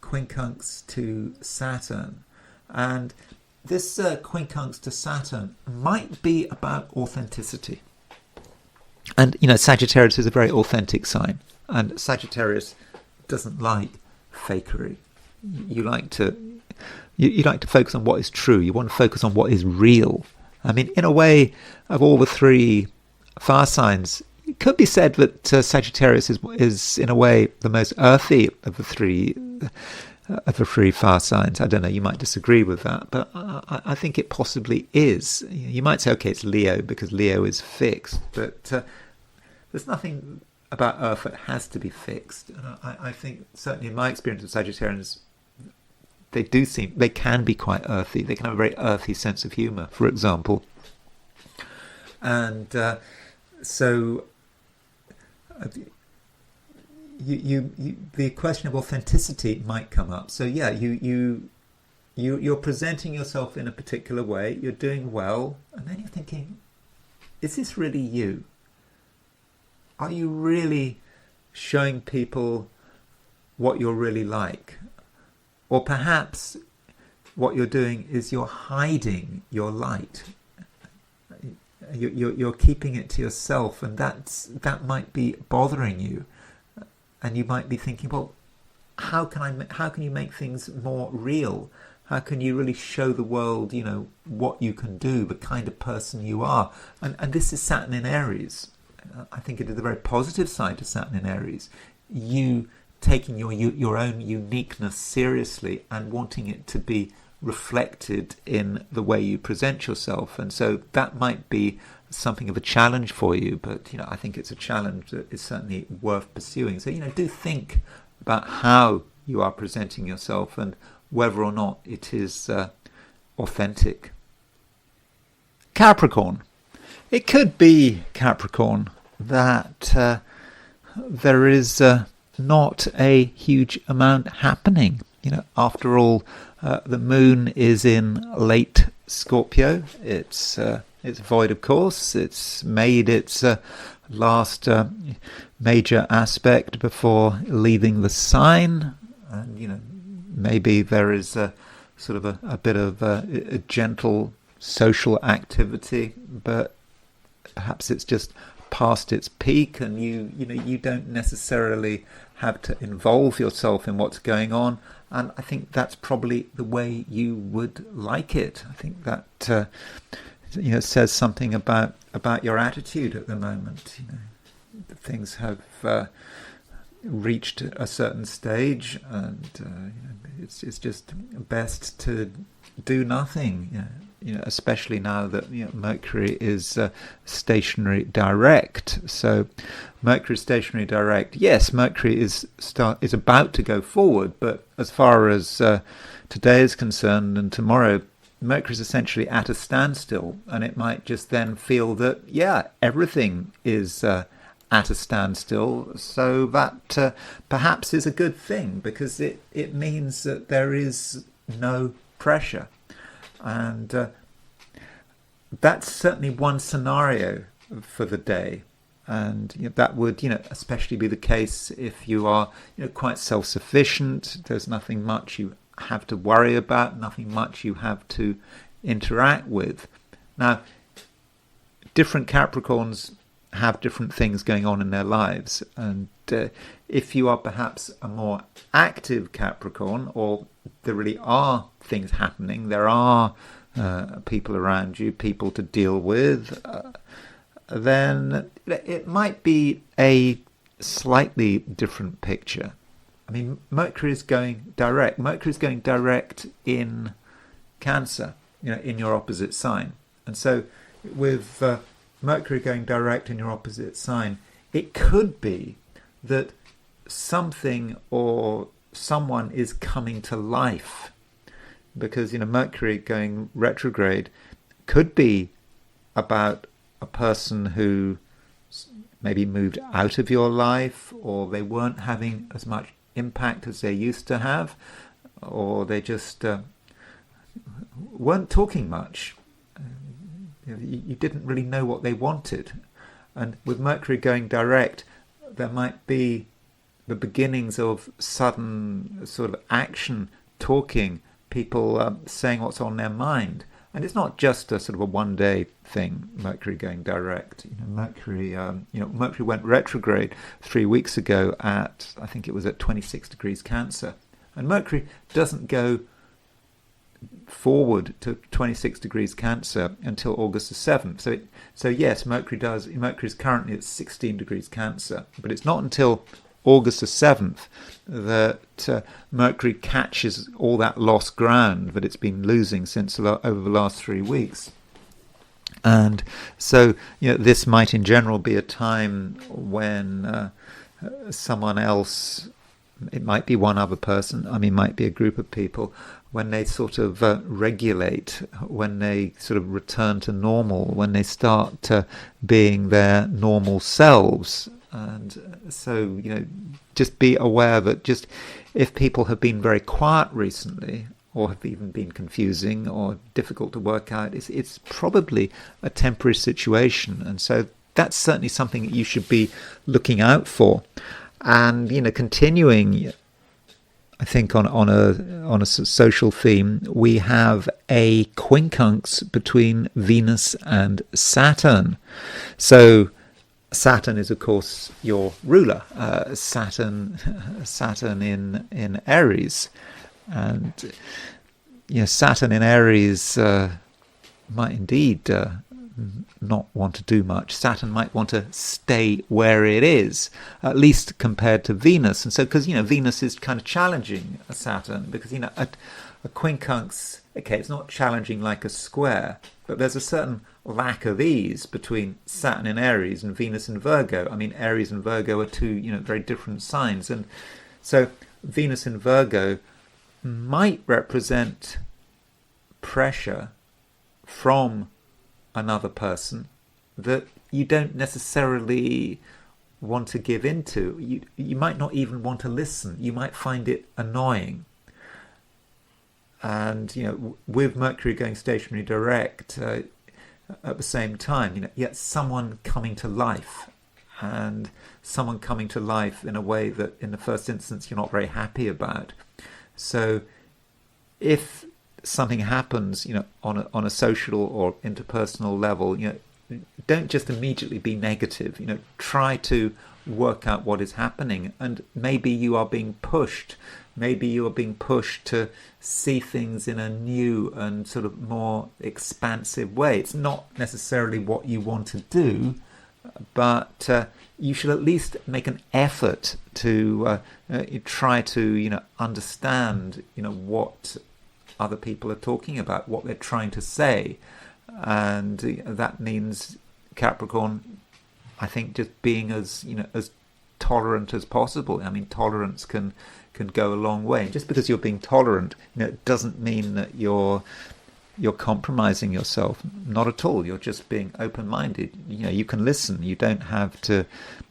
quincunx to Saturn, and this quincunx to Saturn might be about authenticity. And Sagittarius is a very authentic sign, and Sagittarius doesn't like fakery. You like to focus on what is true. You want to focus on what is real. I mean, in a way, of all the three fire signs, it could be said that Sagittarius is in a way the most earthy of the three fire signs. I don't know, you might disagree with that, but I think it possibly is. You might say, okay, it's Leo because Leo is fixed, but there's nothing about Earth that has to be fixed. And I think, certainly in my experience of Sagittarians, they can be quite earthy. They can have a very earthy sense of humour, for example. And so the question of authenticity might come up. So yeah, you're presenting yourself in a particular way. You're doing well, and then you're thinking, is this really you? Are you really showing people what you're really like? Or perhaps what you're doing is you're hiding your light. You're keeping it to yourself, and that might be bothering you. And you might be thinking, well, how can you make things more real? How can you really show the world, what you can do, the kind of person you are? And this is Saturn in Aries. I think it is a very positive side to Saturn in Aries. You taking your own uniqueness seriously and wanting it to be reflected in the way you present yourself. And so that might be something of a challenge for you, but I think it's a challenge that is certainly worth pursuing. So do think about how you are presenting yourself and whether or not it is authentic. Capricorn. It could be, Capricorn, that there is not a huge amount happening. After all, the moon is in late Scorpio. It's void, of course. It's made its last major aspect before leaving the sign, and maybe there is a sort of a bit of a gentle social activity, but perhaps it's just past its peak, and you don't necessarily have to involve yourself in what's going on. And I think that's probably the way you would like it. I think that says something about your attitude at the moment. Things have reached a certain stage, and it's just best to do nothing. Especially now that Mercury is stationary direct. So Mercury stationary direct. Yes, Mercury is about to go forward, but as far as today is concerned and tomorrow, Mercury's essentially at a standstill, and it might just then feel that, yeah, everything is at a standstill, so that perhaps is a good thing, because it means that there is no pressure. And that's certainly one scenario for the day. And that would, especially be the case if you are, quite self-sufficient. There's nothing much you have to worry about, nothing much you have to interact with. Now, different Capricorns have different things going on in their lives, and if you are perhaps a more active Capricorn, or there really are things happening, there are people around you, people to deal with, then it might be a slightly different picture. I mean, Mercury is going direct. Mercury is going direct in Cancer, in your opposite sign. And so with Mercury going direct in your opposite sign, it could be that something or someone is coming to life. Because, Mercury going retrograde could be about a person who maybe moved out of your life, or they weren't having as much impact as they used to have, or they just weren't talking much. You didn't really know what they wanted. And with Mercury going direct, there might be the beginnings of sudden sort of action, talking, people saying what's on their mind. And it's not just a sort of a one-day thing, Mercury going direct. Mercury went retrograde 3 weeks ago at, I think it was at 26 degrees Cancer. And Mercury doesn't go forward to 26 degrees Cancer until August the 7th. So yes, Mercury is currently at 16 degrees Cancer, but it's not until August the 7th that Mercury catches all that lost ground that it's been losing since over the last 3 weeks. And so, this might in general be a time when someone else, it might be one other person, it might be a group of people, when they sort of regulate, when they sort of return to normal, when they start being their normal selves. And so, just be aware that just if people have been very quiet recently, or have even been confusing or difficult to work out, it's probably a temporary situation. And so that's certainly something that you should be looking out for. And, continuing, I think on a social theme, we have a quincunx between Venus and Saturn. So Saturn is, of course, your ruler. Saturn in Aries, and Saturn in Aries might indeed not want to do much. Saturn might want to stay where it is, at least compared to Venus. And so, because Venus is kind of challenging Saturn, because a quincunx, okay, it's not challenging like a square, but there's a certain lack of ease between Saturn in Aries and Venus in Virgo. Aries and Virgo are two, very different signs. And so Venus in Virgo might represent pressure from another person that you don't necessarily want to give into. You might not even want to listen. You might find it annoying. And, with Mercury going stationary direct, at the same time, yet someone coming to life, and someone coming to life in a way that in the first instance you're not very happy about. So if something happens, on a social or interpersonal level, don't just immediately be negative. Try to work out what is happening, and maybe you are being pushed. Maybe you are being pushed to see things in a new and sort of more expansive way. It's not necessarily what you want to do, but you should at least make an effort to try to understand what other people are talking about, what they're trying to say. And that means, Capricorn, I think, just being as tolerant as possible. Tolerance can go a long way. And just because you're being tolerant, it doesn't mean that you're you're compromising yourself. Not at all. You're just being open-minded. You can listen. You don't have to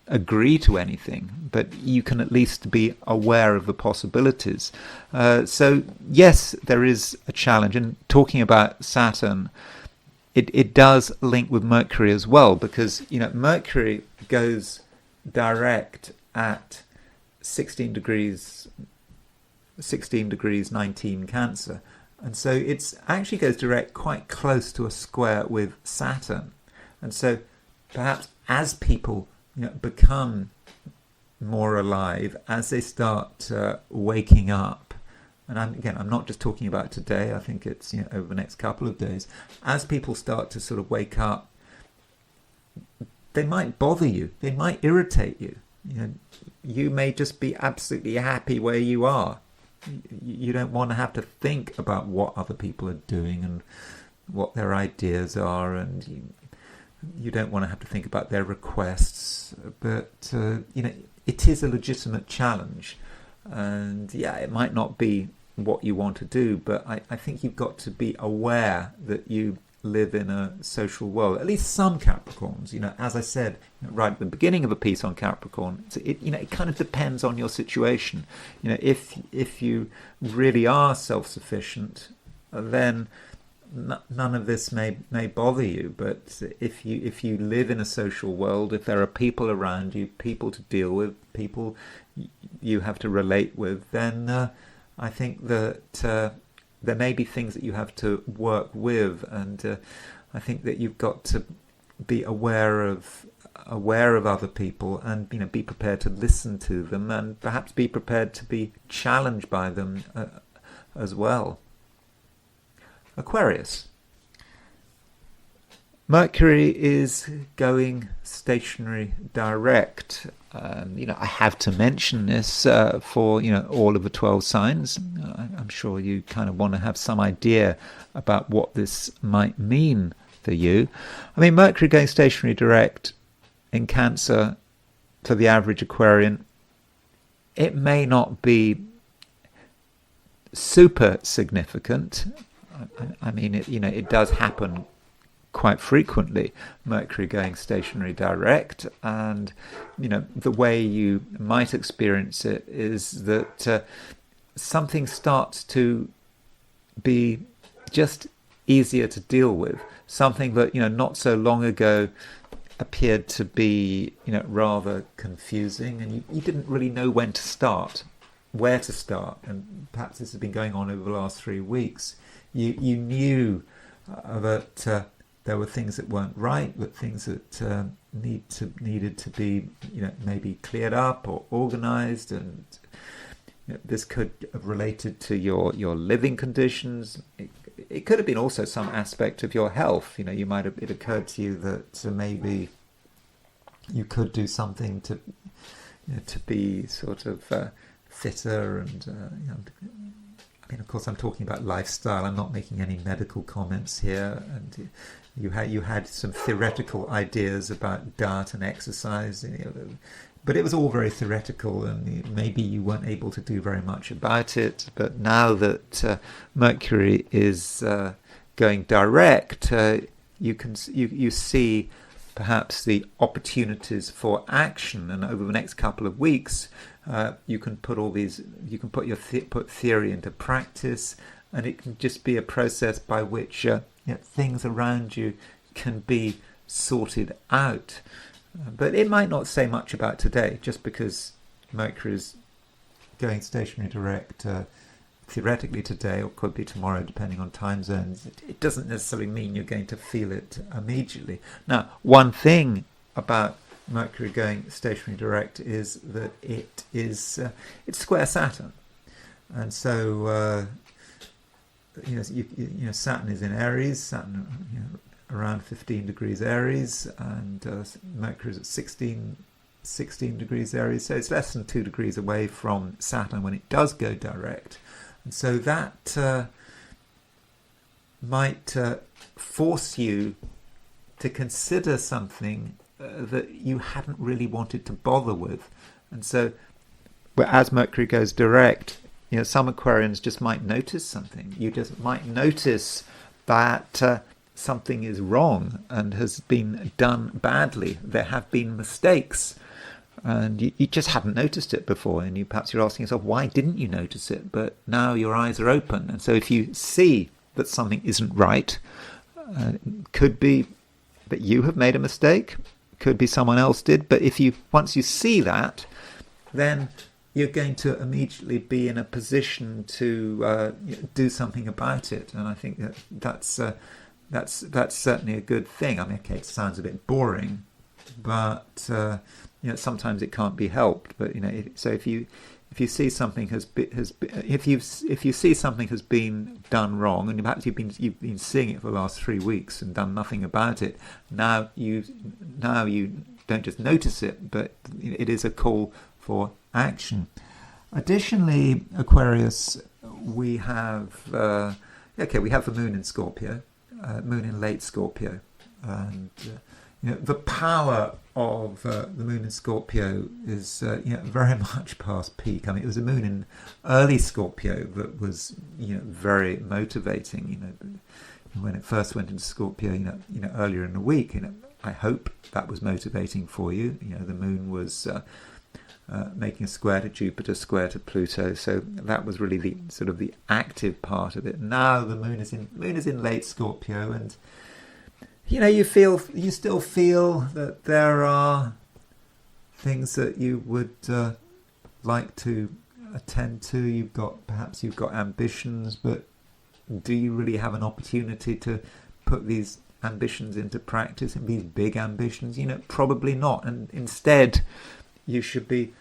agree to anything, but you can at least be aware of the possibilities. So yes, there is a challenge. And talking about Saturn, it does link with Mercury as well, because Mercury goes direct at 16 degrees 19 Cancer, and so it actually goes direct quite close to a square with Saturn. And so perhaps as people become more alive, as they start waking up, and I'm not just talking about today, I think it's over the next couple of days, as people start to sort of wake up, they might bother you, they might irritate you. You may just be absolutely happy where you are. You don't want to have to think about what other people are doing and what their ideas are, and you don't want to have to think about their requests. But it is a legitimate challenge, and it might not be what you want to do, but I think you've got to be aware that you live in a social world. At least some Capricorns, as I said right at the beginning of a piece on Capricorn, it kind of depends on your situation. If you really are self-sufficient, then none of this may bother you. But if you live in a social world, if there are people around you, people to deal with, people you have to relate with, then I think that there may be things that you have to work with, and I think that you've got to be aware of other people, and be prepared to listen to them, and perhaps be prepared to be challenged by them as well. Aquarius. Mercury is going stationary direct. I have to mention this for all of the 12 signs. I'm sure you kind of want to have some idea about what this might mean for you. I mean, Mercury going stationary direct in Cancer for the average Aquarian, it may not be super significant. I mean, it does happen quite frequently, Mercury going stationary direct, and the way you might experience it is that something starts to be just easier to deal with, something that not so long ago appeared to be rather confusing, and you didn't really know where to start, and perhaps this has been going on over the last 3 weeks. You knew that there were things that weren't right, but things that needed to be, maybe cleared up or organised, and this could have related to your living conditions. It could have been also some aspect of your health. It occurred to you that maybe you could do something to be sort of fitter, and I mean, of course, I'm talking about lifestyle. I'm not making any medical comments here. And you had some theoretical ideas about diet and exercise, but it was all very theoretical, and maybe you weren't able to do very much about it. But now that Mercury is going direct, you see perhaps the opportunities for action, and over the next couple of weeks, you can put theory into practice, and it can just be a process by which things around you can be sorted out. But it might not say much about today, just because Mercury is going stationary direct theoretically today, or could be tomorrow, depending on time zones. It doesn't necessarily mean you're going to feel it immediately. Now, one thing about Mercury going stationary direct is that it's square Saturn, and so Saturn is in Aries. Saturn around 15 degrees Aries, and Mercury is at 16 degrees Aries, so it's less than 2 degrees away from Saturn when it does go direct. And so that might force you to consider something that you hadn't really wanted to bother with. And so, as Mercury goes direct, some Aquarians just might notice something. You just might notice that something is wrong and has been done badly. There have been mistakes, and you just hadn't noticed it before, and perhaps you're asking yourself, why didn't you notice it? But now your eyes are open, and so if you see that something isn't right, could be that you have made a mistake, could be someone else did, but once you see that, then you're going to immediately be in a position to do something about it. And I think that's certainly a good thing. I mean, okay, it sounds a bit boring, but sometimes it can't be helped. But so if you see something if you see something has been done wrong, and perhaps you've been seeing it for the last 3 weeks and done nothing about it, now you don't just notice it, but it is a call for action. Additionally, Aquarius, we have the moon in Scorpio, moon in late Scorpio, and the power of the moon in Scorpio is very much past peak. I mean, it was a moon in early Scorpio that was very motivating. When it first went into Scorpio, earlier in the week. I hope that was motivating for you. The moon was making a square to Jupiter, square to Pluto, so that was really the sort of the active part of it. Now the moon is in late Scorpio, and you still feel that there are things that you would like to attend to. Perhaps you've got ambitions, but do you really have an opportunity to put these ambitions into practice, and these big ambitions? Probably not. And instead, you should be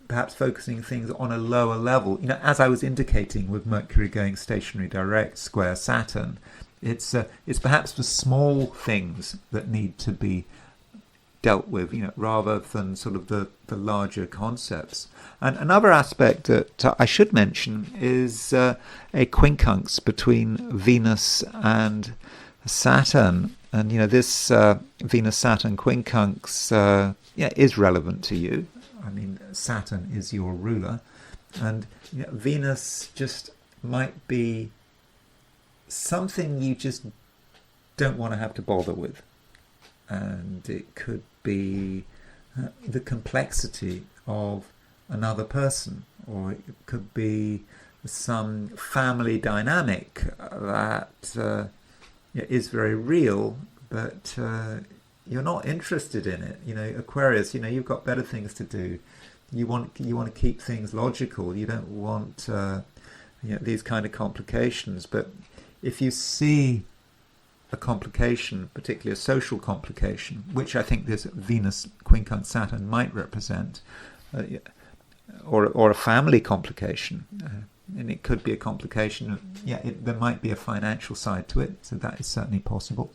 perhaps focusing things on a lower level. As I was indicating with Mercury going stationary direct, square Saturn, it's perhaps the small things that need to be dealt with, rather than sort of the larger concepts. And another aspect that I should mention is a quincunx between Venus and Saturn. And this Venus-Saturn quincunx is relevant to you. I mean, Saturn is your ruler, and Venus just might be something you just don't want to have to bother with. And it could be the complexity of another person, or it could be some family dynamic that is very real, but you're not interested in it. Aquarius, you've got better things to do. You want to keep things logical. You don't want these kind of complications. But if you see a complication, particularly a social complication, which I think this Venus quincunx Saturn might represent, or a family complication, and it could be a complication. There might be a financial side to it, so that is certainly possible.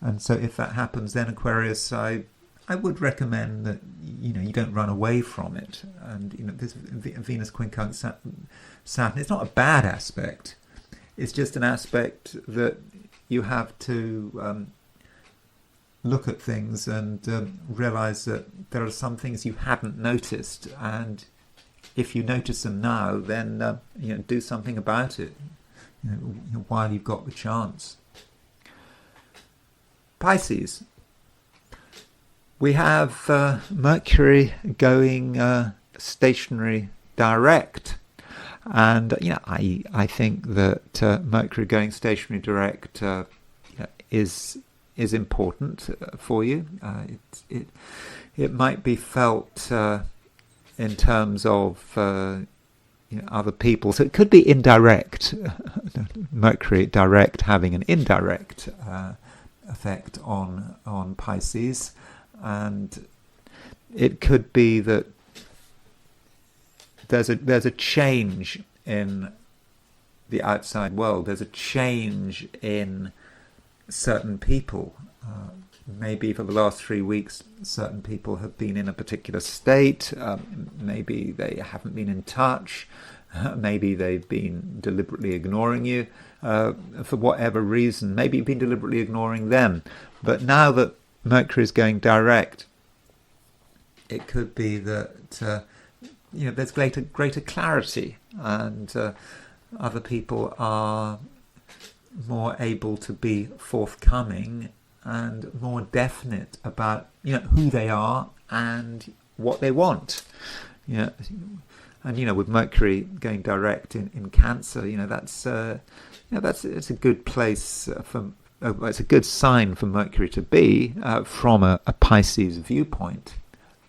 And so if that happens, then Aquarius, I would recommend that you don't run away from it. And this Venus quincunx Saturn, it's not a bad aspect. It's just an aspect that you have to look at things and realize that there are some things you hadn't noticed, and if you notice them now, then do something about it while you've got the chance. Pisces, we have Mercury going stationary direct, and I think that Mercury going stationary direct is important for you. It might be felt in terms of other people, so it could be indirect. Mercury direct having an indirect effect on Pisces, and it could be that there's a change in the outside world. There's a change in certain people. Maybe for the last 3 weeks, certain people have been in a particular state. Maybe they haven't been in touch. Maybe they've been deliberately ignoring you for whatever reason. Maybe you've been deliberately ignoring them. But now that Mercury is going direct, it could be that there's greater clarity, and other people are more able to be forthcoming and more definite about who they are and what they want. And with Mercury going direct in Cancer, that's it's a good place it's a good sign for Mercury to be from a Pisces viewpoint.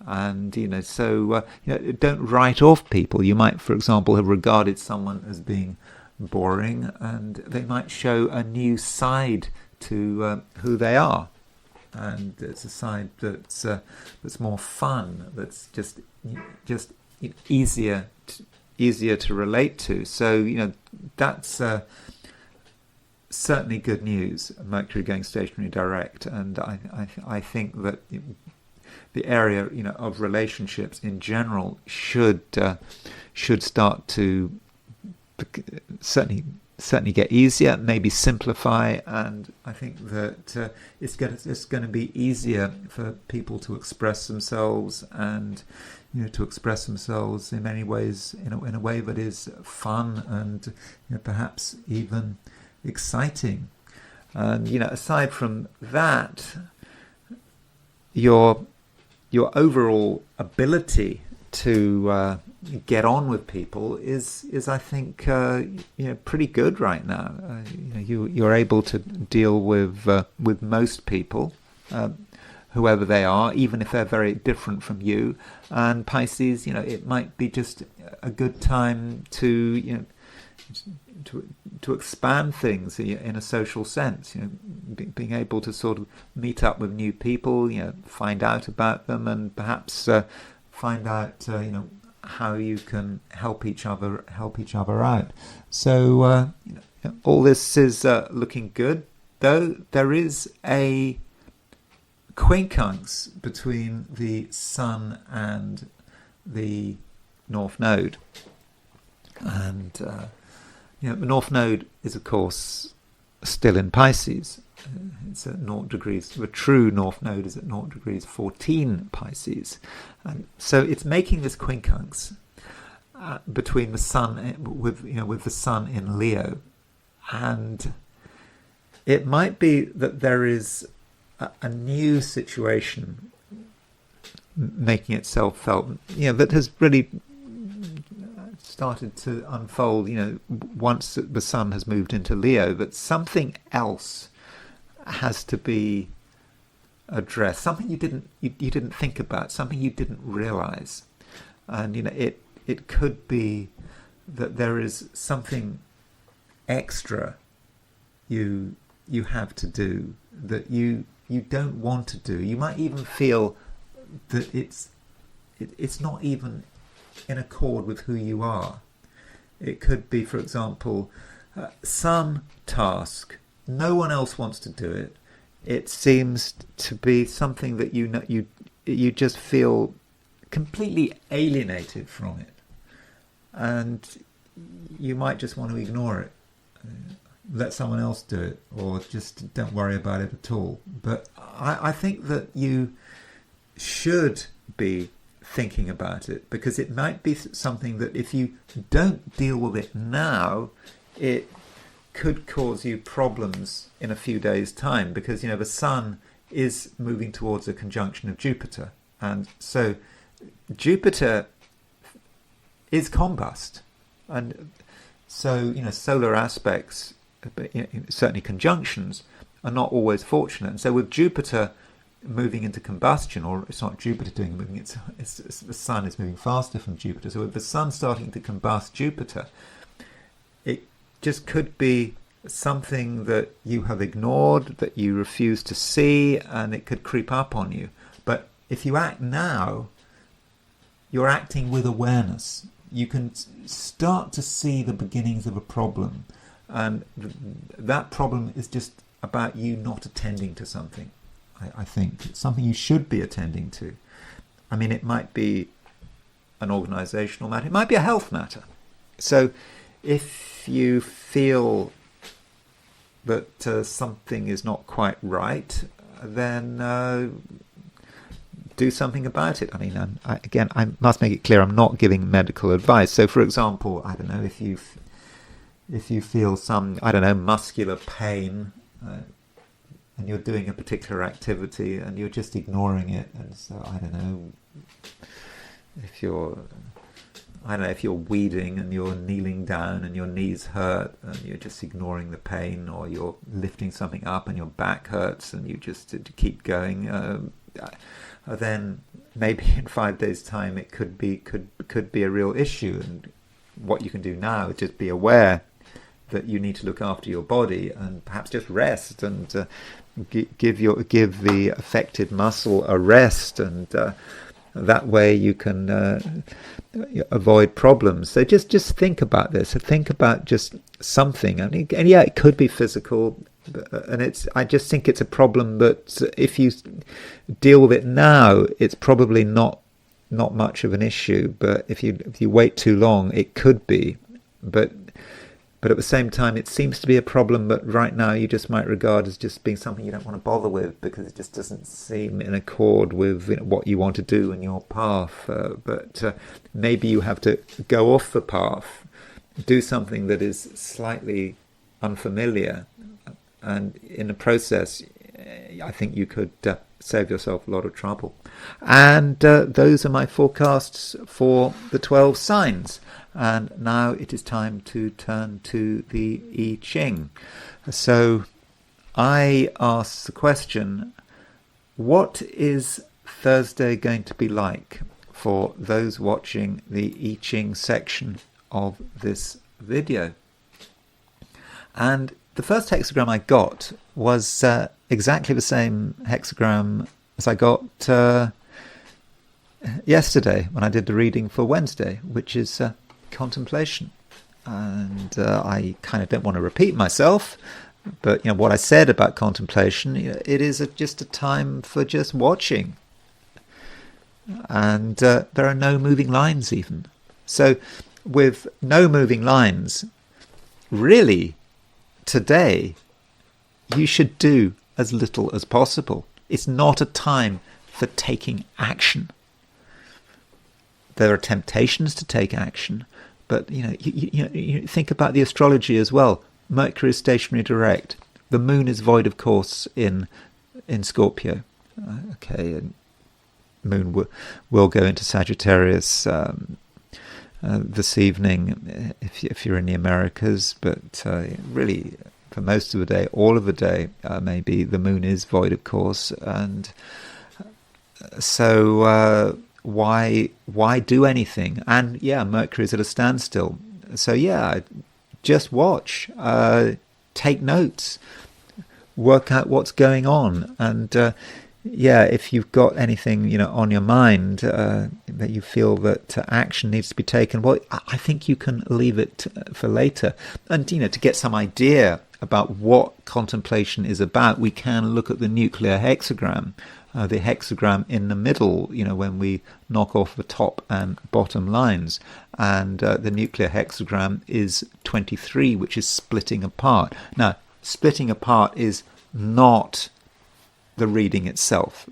And so don't write off people. You might, for example, have regarded someone as being boring, and they might show a new side to who they are, and it's a side that's more fun, that's just easier to relate to. So that's certainly good news. Mercury going stationary direct, and I think that the area of relationships in general should start to certainly get easier, maybe simplify, and I think that it's going to be easier for people to express themselves, and to express themselves in many ways in a way that is fun and perhaps even exciting. And aside from that, your overall ability to get on with people is I think pretty good right now. You're able to deal with most people, whoever they are, even if they're very different from you. And Pisces, it might be just a good time to expand things in a social sense. Being able to sort of meet up with new people, find out about them, and perhaps find out how you can help each other out. So all this is looking good, though there is a quincunx between the Sun and the North Node, and the North Node is, of course, still in Pisces. It's at 0 degrees. The true North Node is at 0 degrees 14 Pisces, and so it's making this quincunx between the Sun with the Sun in Leo, and it might be that there is a new situation making itself felt, that has really started to unfold, once the Sun has moved into Leo, that something else has to be addressed, something you didn't think about, something you didn't realize. And it could be that there is something extra you have to do that you don't want to do. You might even feel that it's not even in accord with who you are. It could be, for example, some task. No one else wants to do it. It seems to be something that you just feel completely alienated from it, and you might just want to ignore it, let someone else do it, or just don't worry about it at all. But I think that you should be thinking about it, because it might be something that if you don't deal with it now, it could cause you problems in a few days' time, because the Sun is moving towards a conjunction of Jupiter, and so Jupiter is combust, and so solar aspects, certainly conjunctions, are not always fortunate. And so with Jupiter moving into combustion, or it's not Jupiter moving, it's the Sun is moving faster from Jupiter. So with the Sun starting to combust Jupiter, it just could be something that you have ignored, that you refuse to see, and it could creep up on you. But if you act now, you're acting with awareness. You can start to see the beginnings of a problem, and that problem is just about you not attending to something. I think it's something you should be attending to. I mean, it might be an organizational matter, it might be a health matter. So if you feel that something is not quite right, then do something about it. I mean, I must make it clear, I'm not giving medical advice. So, for example, I don't know, if if you feel some, I don't know, muscular pain, and you're doing a particular activity and you're just ignoring it, and so I don't know if you're weeding and you're kneeling down and your knees hurt and you're just ignoring the pain, or you're lifting something up and your back hurts and you just keep going, then maybe in 5 days' time it could be a real issue. And what you can do now is just be aware that you need to look after your body and perhaps just rest and give the affected muscle a rest, and that way you can avoid problems. So just think about this. Think about just something. I mean, and yeah, it could be physical, and I just think it's a problem. But if you deal with it now, it's probably not much of an issue. But if you wait too long, it could be. But at the same time, it seems to be a problem, but right now you just might regard as just being something you don't want to bother with, because it just doesn't seem in accord with what you want to do in your path. But maybe you have to go off the path, do something that is slightly unfamiliar, and in the process, I think you could save yourself a lot of trouble. And those are my forecasts for the 12 signs. And now it is time to turn to the I Ching. So I asked the question, what is Thursday going to be like for those watching the I Ching section of this video? And the first hexagram I got was exactly the same hexagram as I got yesterday when I did the reading for Wednesday, which is contemplation. And I kind of don't want to repeat myself, but what I said about contemplation, it is just a time for just watching, and there are no moving lines even. So with no moving lines, really today you should do as little as possible. It's not a time for taking action. There are temptations to take action, but you think about the astrology as well. Mercury Stationary Direct. The moon is void of course in Scorpio. Okay, and moon will go into Sagittarius this evening if you're in the Americas, but really for most of the day, all of the day, maybe the moon is void of course, and so why do anything? And Mercury is at a standstill. So just watch, take notes, work out what's going on, and if you've got anything on your mind that you feel that action needs to be taken, well, I think you can leave it for later. And to get some idea about what contemplation is about, we can look at the nuclear hexagram. The hexagram in the middle, when we knock off the top and bottom lines. And the nuclear hexagram is 23, which is splitting apart. Now, splitting apart is not the reading itself.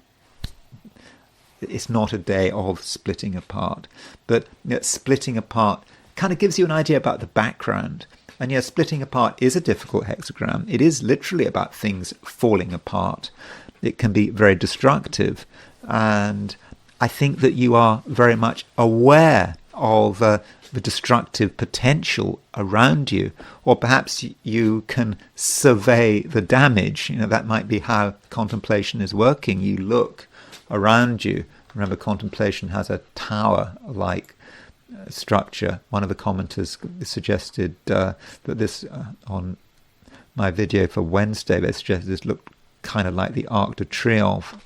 It's not a day of splitting apart. But splitting apart kind of gives you an idea about the background. And splitting apart is a difficult hexagram. It is literally about things falling apart. It can be very destructive, and I think that you are very much aware of the destructive potential around you, or perhaps you can survey the damage. That might be how contemplation is working. You look around you. Remember, contemplation has a tower-like structure. One of the commenters suggested that this, on my video for Wednesday, they suggested this looked kind of like the Arc de Triomphe.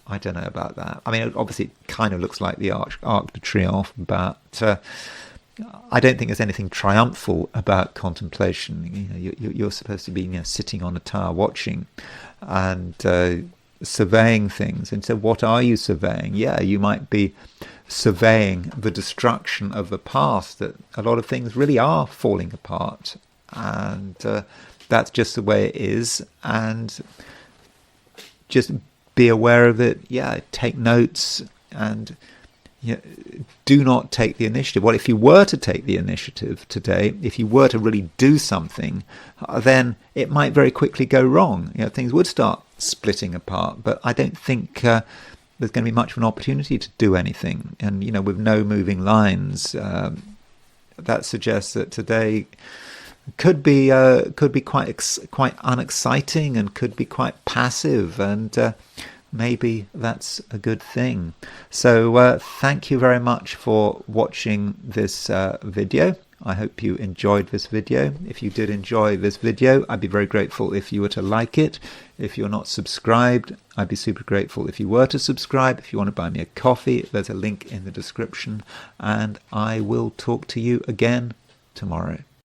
I don't know about that. I mean, obviously it kind of looks like the Arc de Triomphe, but I don't think there's anything triumphal about contemplation. You're supposed to be sitting on a tower watching and surveying things. And so what are you surveying? You might be surveying the destruction of the past, that a lot of things really are falling apart, and that's just the way it is. And just be aware of it. Take notes, and do not take the initiative. Well, if you were to take the initiative today, if you were to really do something, then it might very quickly go wrong. Things would start splitting apart. But I don't think there's going to be much of an opportunity to do anything. And with no moving lines, that suggests that today could be quite unexciting and could be quite passive, and maybe that's a good thing. So thank you very much for watching this video. I hope you enjoyed this video. If you did enjoy this video, I'd be very grateful if you were to like it. If you're not subscribed, I'd be super grateful if you were to subscribe. If you want to buy me a coffee, there's a link in the description, and I will talk to you again tomorrow.